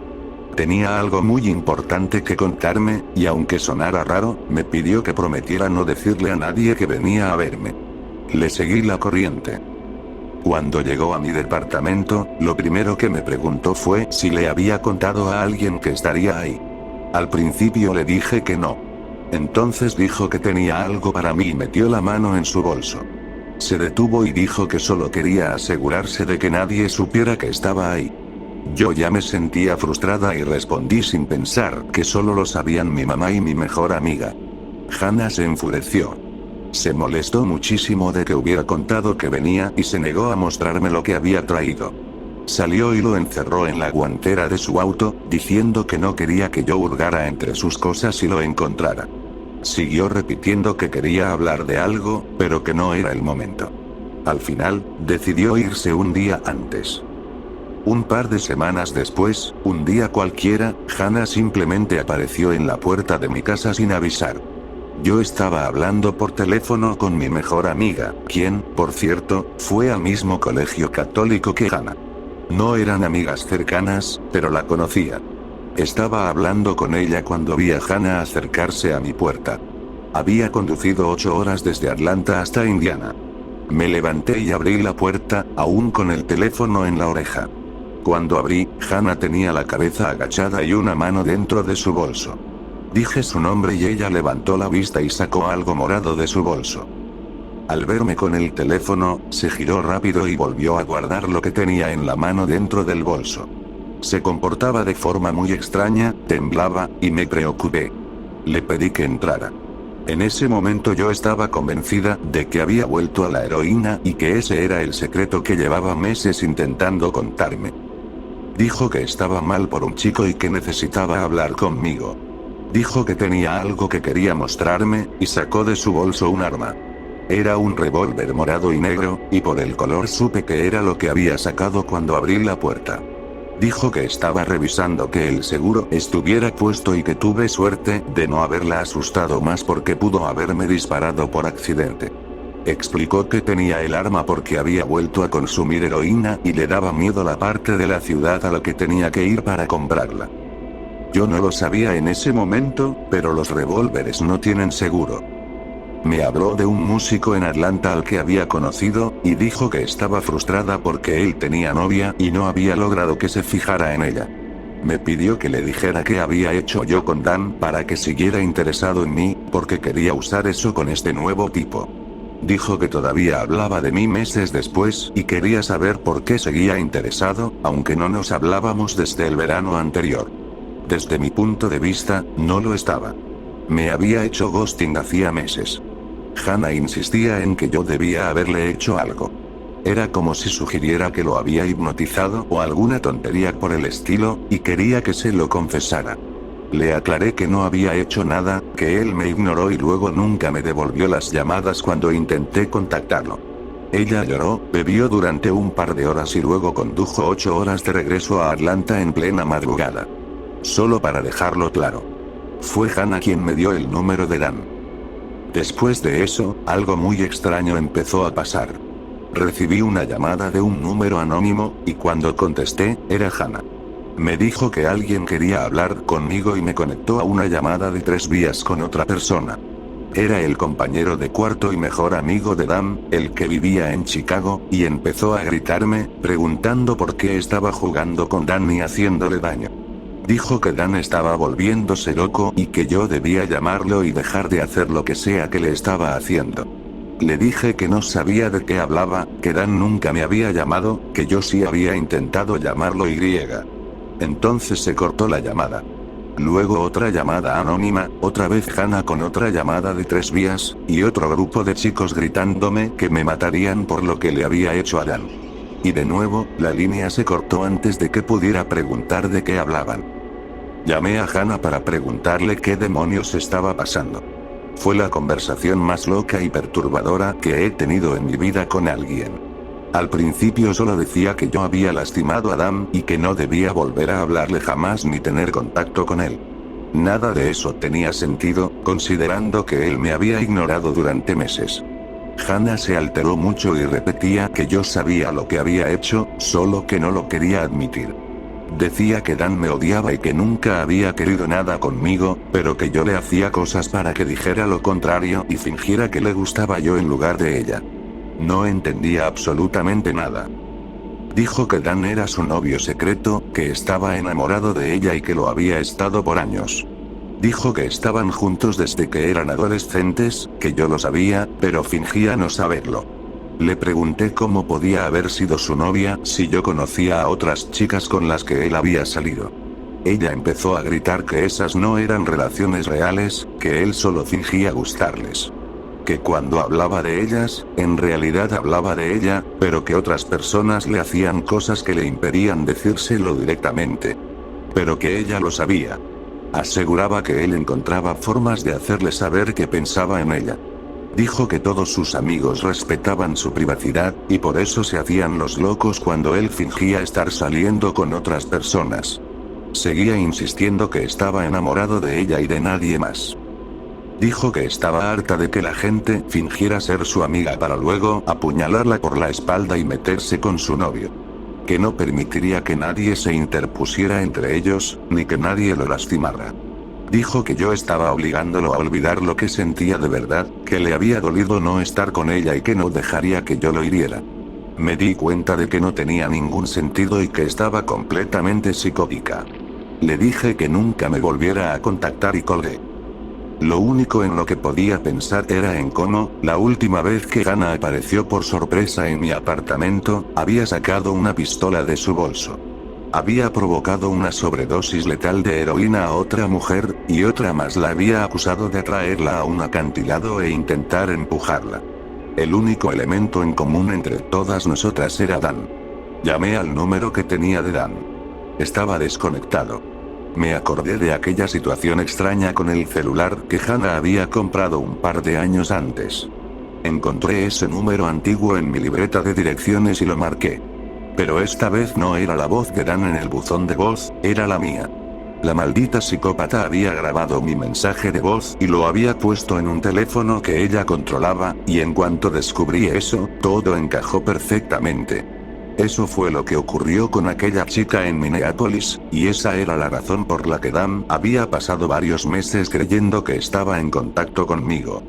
Tenía algo muy importante que contarme, y aunque sonara raro, me pidió que prometiera no decirle a nadie que venía a verme. Le seguí la corriente. Cuando llegó a mi departamento, lo primero que me preguntó fue si le había contado a alguien que estaría ahí. Al principio le dije que no. Entonces dijo que tenía algo para mí y metió la mano en su bolso. Se detuvo y dijo que solo quería asegurarse de que nadie supiera que estaba ahí. Yo ya me sentía frustrada y respondí sin pensar que solo lo sabían mi mamá y mi mejor amiga. Hannah se enfureció. Se molestó muchísimo de que hubiera contado que venía y se negó a mostrarme lo que había traído. Salió y lo encerró en la guantera de su auto, diciendo que no quería que yo hurgara entre sus cosas y lo encontrara. Siguió repitiendo que quería hablar de algo, pero que no era el momento. Al final, decidió irse un día antes. Un par de semanas después, un día cualquiera, Hannah simplemente apareció en la puerta de mi casa sin avisar. Yo estaba hablando por teléfono con mi mejor amiga, quien, por cierto, fue al mismo colegio católico que Hannah. No eran amigas cercanas, pero la conocía. Estaba hablando con ella cuando vi a Hannah acercarse a mi puerta. Había conducido 8 horas desde Atlanta hasta Indiana. Me levanté y abrí la puerta, aún con el teléfono en la oreja. Cuando abrí, Hannah tenía la cabeza agachada y una mano dentro de su bolso. Dije su nombre y ella levantó la vista y sacó algo morado de su bolso. Al verme con el teléfono, se giró rápido y volvió a guardar lo que tenía en la mano dentro del bolso. Se comportaba de forma muy extraña, temblaba, y me preocupé. Le pedí que entrara. En ese momento yo estaba convencida de que había vuelto a la heroína y que ese era el secreto que llevaba meses intentando contarme. Dijo que estaba mal por un chico y que necesitaba hablar conmigo. Dijo que tenía algo que quería mostrarme, y sacó de su bolso un arma. Era un revólver morado y negro, y por el color supe que era lo que había sacado cuando abrí la puerta. Dijo que estaba revisando que el seguro estuviera puesto y que tuve suerte de no haberla asustado más porque pudo haberme disparado por accidente. Explicó que tenía el arma porque había vuelto a consumir heroína y le daba miedo la parte de la ciudad a la que tenía que ir para comprarla. Yo no lo sabía en ese momento, pero los revólveres no tienen seguro. Me habló de un músico en Atlanta al que había conocido, y dijo que estaba frustrada porque él tenía novia y no había logrado que se fijara en ella. Me pidió que le dijera qué había hecho yo con Dan para que siguiera interesado en mí, porque quería usar eso con este nuevo tipo. Dijo que todavía hablaba de mí meses después y quería saber por qué seguía interesado, aunque no nos hablábamos desde el verano anterior. Desde mi punto de vista, no lo estaba. Me había hecho ghosting hacía meses. Hannah insistía en que yo debía haberle hecho algo. Era como si sugiriera que lo había hipnotizado o alguna tontería por el estilo, y quería que se lo confesara. Le aclaré que no había hecho nada, que él me ignoró y luego nunca me devolvió las llamadas cuando intenté contactarlo. Ella lloró, bebió durante un par de horas y luego condujo 8 horas de regreso a Atlanta en plena madrugada. Solo para dejarlo claro. Fue Hannah quien me dio el número de Dan. Después de eso, algo muy extraño empezó a pasar. Recibí una llamada de un número anónimo, y cuando contesté, era Hannah. Me dijo que alguien quería hablar conmigo y me conectó a una llamada de 3 vías con otra persona. Era el compañero de cuarto y mejor amigo de Dan, el que vivía en Chicago, y empezó a gritarme, preguntando por qué estaba jugando con Dan y haciéndole daño. Dijo que Dan estaba volviéndose loco y que yo debía llamarlo y dejar de hacer lo que sea que le estaba haciendo. Le dije que no sabía de qué hablaba, que Dan nunca me había llamado, que yo sí había intentado llamarlo y. Entonces se cortó la llamada. Luego otra llamada anónima, otra vez Hannah con otra llamada de 3 vías, y otro grupo de chicos gritándome que me matarían por lo que le había hecho a Dan. Y de nuevo, la línea se cortó antes de que pudiera preguntar de qué hablaban. Llamé a Hannah para preguntarle qué demonios estaba pasando. Fue la conversación más loca y perturbadora que he tenido en mi vida con alguien. Al principio solo decía que yo había lastimado a Adam y que no debía volver a hablarle jamás ni tener contacto con él. Nada de eso tenía sentido, considerando que él me había ignorado durante meses. Hannah se alteró mucho y repetía que yo sabía lo que había hecho, solo que no lo quería admitir. Decía que Dan me odiaba y que nunca había querido nada conmigo, pero que yo le hacía cosas para que dijera lo contrario y fingiera que le gustaba yo en lugar de ella. No entendía absolutamente nada. Dijo que Dan era su novio secreto, que estaba enamorado de ella y que lo había estado por años. Dijo que estaban juntos desde que eran adolescentes, que yo lo sabía, pero fingía no saberlo. Le pregunté cómo podía haber sido su novia si yo conocía a otras chicas con las que él había salido. Ella empezó a gritar que esas no eran relaciones reales, que él solo fingía gustarles. Que cuando hablaba de ellas, en realidad hablaba de ella, pero que otras personas le hacían cosas que le impedían decírselo directamente. Pero que ella lo sabía. Aseguraba que él encontraba formas de hacerle saber que pensaba en ella. Dijo que todos sus amigos respetaban su privacidad, y por eso se hacían los locos cuando él fingía estar saliendo con otras personas. Seguía insistiendo que estaba enamorado de ella y de nadie más. Dijo que estaba harta de que la gente fingiera ser su amiga para luego apuñalarla por la espalda y meterse con su novio. Que no permitiría que nadie se interpusiera entre ellos, ni que nadie lo lastimara. Dijo que yo estaba obligándolo a olvidar lo que sentía de verdad, que le había dolido no estar con ella y que no dejaría que yo lo hiriera. Me di cuenta de que no tenía ningún sentido y que estaba completamente psicótica. Le dije que nunca me volviera a contactar y colgué. Lo único en lo que podía pensar era en cómo, la última vez que Hannah apareció por sorpresa en mi apartamento, había sacado una pistola de su bolso. Había provocado una sobredosis letal de heroína a otra mujer, y otra más la había acusado de atraerla a un acantilado e intentar empujarla. El único elemento en común entre todas nosotras era Dan. Llamé al número que tenía de Dan. Estaba desconectado. Me acordé de aquella situación extraña con el celular que Hannah había comprado un par de años antes. Encontré ese número antiguo en mi libreta de direcciones y lo marqué. Pero esta vez no era la voz de Dan en el buzón de voz, era la mía. La maldita psicópata había grabado mi mensaje de voz y lo había puesto en un teléfono que ella controlaba, y en cuanto descubrí eso, todo encajó perfectamente. Eso fue lo que ocurrió con aquella chica en Minneapolis, y esa era la razón por la que Dan había pasado varios meses creyendo que estaba en contacto conmigo.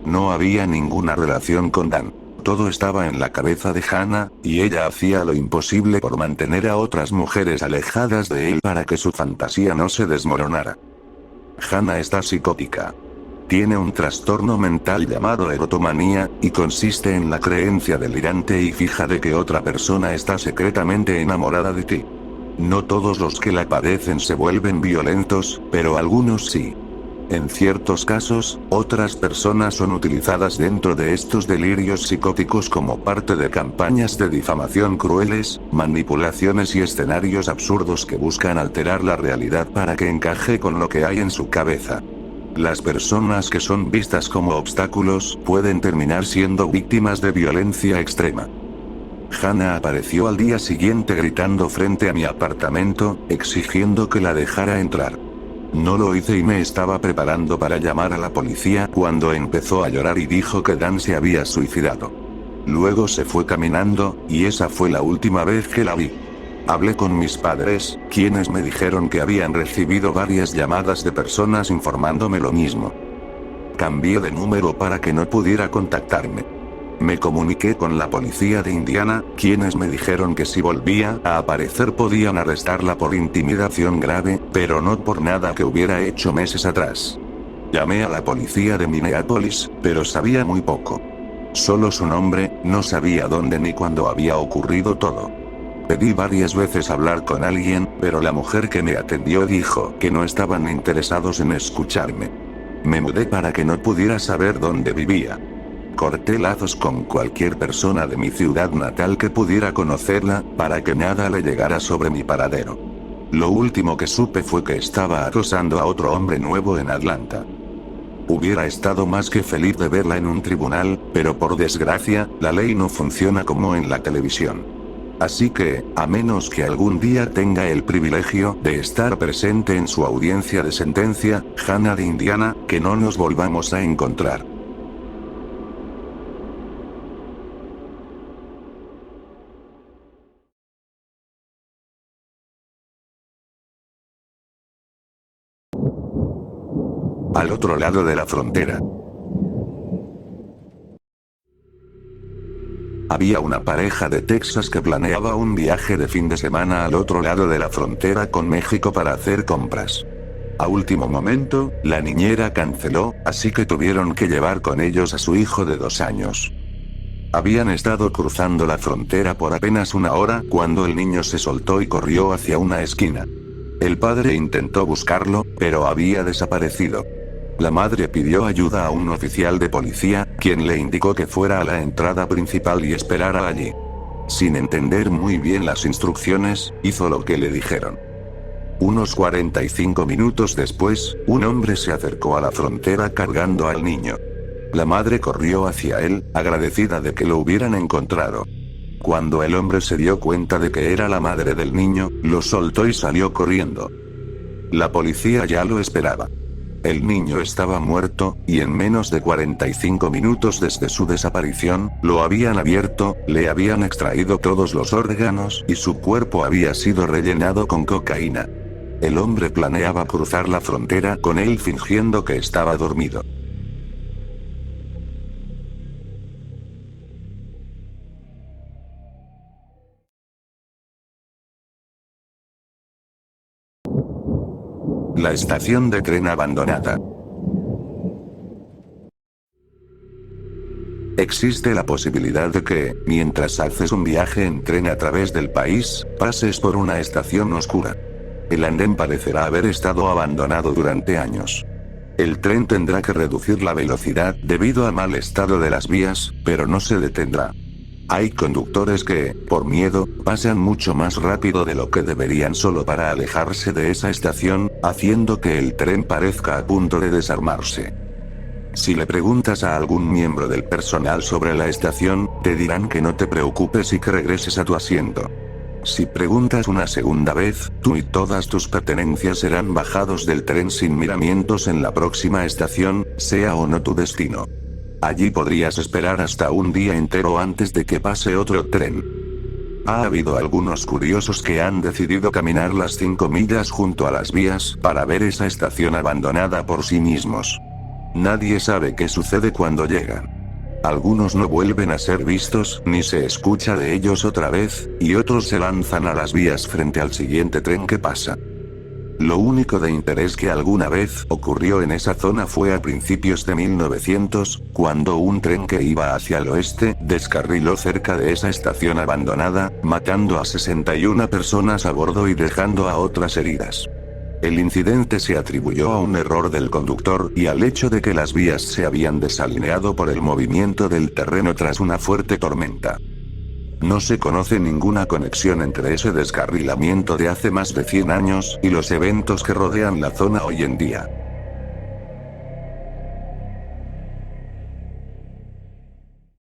No había ninguna relación con Dan. Todo estaba en la cabeza de Hannah, y ella hacía lo imposible por mantener a otras mujeres alejadas de él para que su fantasía no se desmoronara. Hannah está psicótica. Tiene un trastorno mental llamado erotomanía, y consiste en la creencia delirante y fija de que otra persona está secretamente enamorada de ti. No todos los que la padecen se vuelven violentos, pero algunos sí. En ciertos casos, otras personas son utilizadas dentro de estos delirios psicóticos como parte de campañas de difamación crueles, manipulaciones y escenarios absurdos que buscan alterar la realidad para que encaje con lo que hay en su cabeza. Las personas que son vistas como obstáculos pueden terminar siendo víctimas de violencia extrema. Hannah apareció al día siguiente gritando frente a mi apartamento, exigiendo que la dejara entrar. No lo hice y me estaba preparando para llamar a la policía cuando empezó a llorar y dijo que Dan se había suicidado. Luego se fue caminando, y esa fue la última vez que la vi. Hablé con mis padres, quienes me dijeron que habían recibido varias llamadas de personas informándome lo mismo. Cambié de número para que no pudiera contactarme. Me comuniqué con la policía de Indiana, quienes me dijeron que si volvía a aparecer podían arrestarla por intimidación grave, pero no por nada que hubiera hecho meses atrás. Llamé a la policía de Minneapolis, pero sabía muy poco. Solo su nombre, no sabía dónde ni cuándo había ocurrido todo. Pedí varias veces hablar con alguien, pero la mujer que me atendió dijo que no estaban interesados en escucharme. Me mudé para que no pudiera saber dónde vivía. Corté lazos con cualquier persona de mi ciudad natal que pudiera conocerla, para que nada le llegara sobre mi paradero. Lo último que supe fue que estaba acosando a otro hombre nuevo en Atlanta. Hubiera estado más que feliz de verla en un tribunal, pero por desgracia, la ley no funciona como en la televisión. Así que, a menos que algún día tenga el privilegio de estar presente en su audiencia de sentencia, Hannah de Indiana, que no nos volvamos a encontrar. Al otro lado de la frontera. Había una pareja de Texas que planeaba un viaje de fin de semana al otro lado de la frontera con México para hacer compras. A último momento, la niñera canceló, así que tuvieron que llevar con ellos a su hijo de 2 años. Habían estado cruzando la frontera por apenas una hora cuando el niño se soltó y corrió hacia una esquina. El padre intentó buscarlo, pero había desaparecido. La madre pidió ayuda a un oficial de policía, quien le indicó que fuera a la entrada principal y esperara allí. Sin entender muy bien las instrucciones, hizo lo que le dijeron. Unos 45 minutos después, un hombre se acercó a la frontera cargando al niño. La madre corrió hacia él, agradecida de que lo hubieran encontrado. Cuando el hombre se dio cuenta de que era la madre del niño, lo soltó y salió corriendo. La policía ya lo esperaba. El niño estaba muerto, y en menos de 45 minutos desde su desaparición, lo habían abierto, le habían extraído todos los órganos y su cuerpo había sido rellenado con cocaína. El hombre planeaba cruzar la frontera con él fingiendo que estaba dormido. La estación de tren abandonada. Existe la posibilidad de que, mientras haces un viaje en tren a través del país, pases por una estación oscura. El andén parecerá haber estado abandonado durante años. El tren tendrá que reducir la velocidad debido al mal estado de las vías, pero no se detendrá. Hay conductores que, por miedo, pasan mucho más rápido de lo que deberían solo para alejarse de esa estación, haciendo que el tren parezca a punto de desarmarse. Si le preguntas a algún miembro del personal sobre la estación, te dirán que no te preocupes y que regreses a tu asiento. Si preguntas una segunda vez, tú y todas tus pertenencias serán bajados del tren sin miramientos en la próxima estación, sea o no tu destino. Allí podrías esperar hasta un día entero antes de que pase otro tren. Ha habido algunos curiosos que han decidido caminar las 5 millas junto a las vías para ver esa estación abandonada por sí mismos. Nadie sabe qué sucede cuando llegan. Algunos no vuelven a ser vistos ni se escucha de ellos otra vez, y otros se lanzan a las vías frente al siguiente tren que pasa. Lo único de interés que alguna vez ocurrió en esa zona fue a principios de 1900, cuando un tren que iba hacia el oeste descarriló cerca de esa estación abandonada, matando a 61 personas a bordo y dejando a otras heridas. El incidente se atribuyó a un error del conductor y al hecho de que las vías se habían desalineado por el movimiento del terreno tras una fuerte tormenta. No se conoce ninguna conexión entre ese descarrilamiento de hace más de 100 años y los eventos que rodean la zona hoy en día.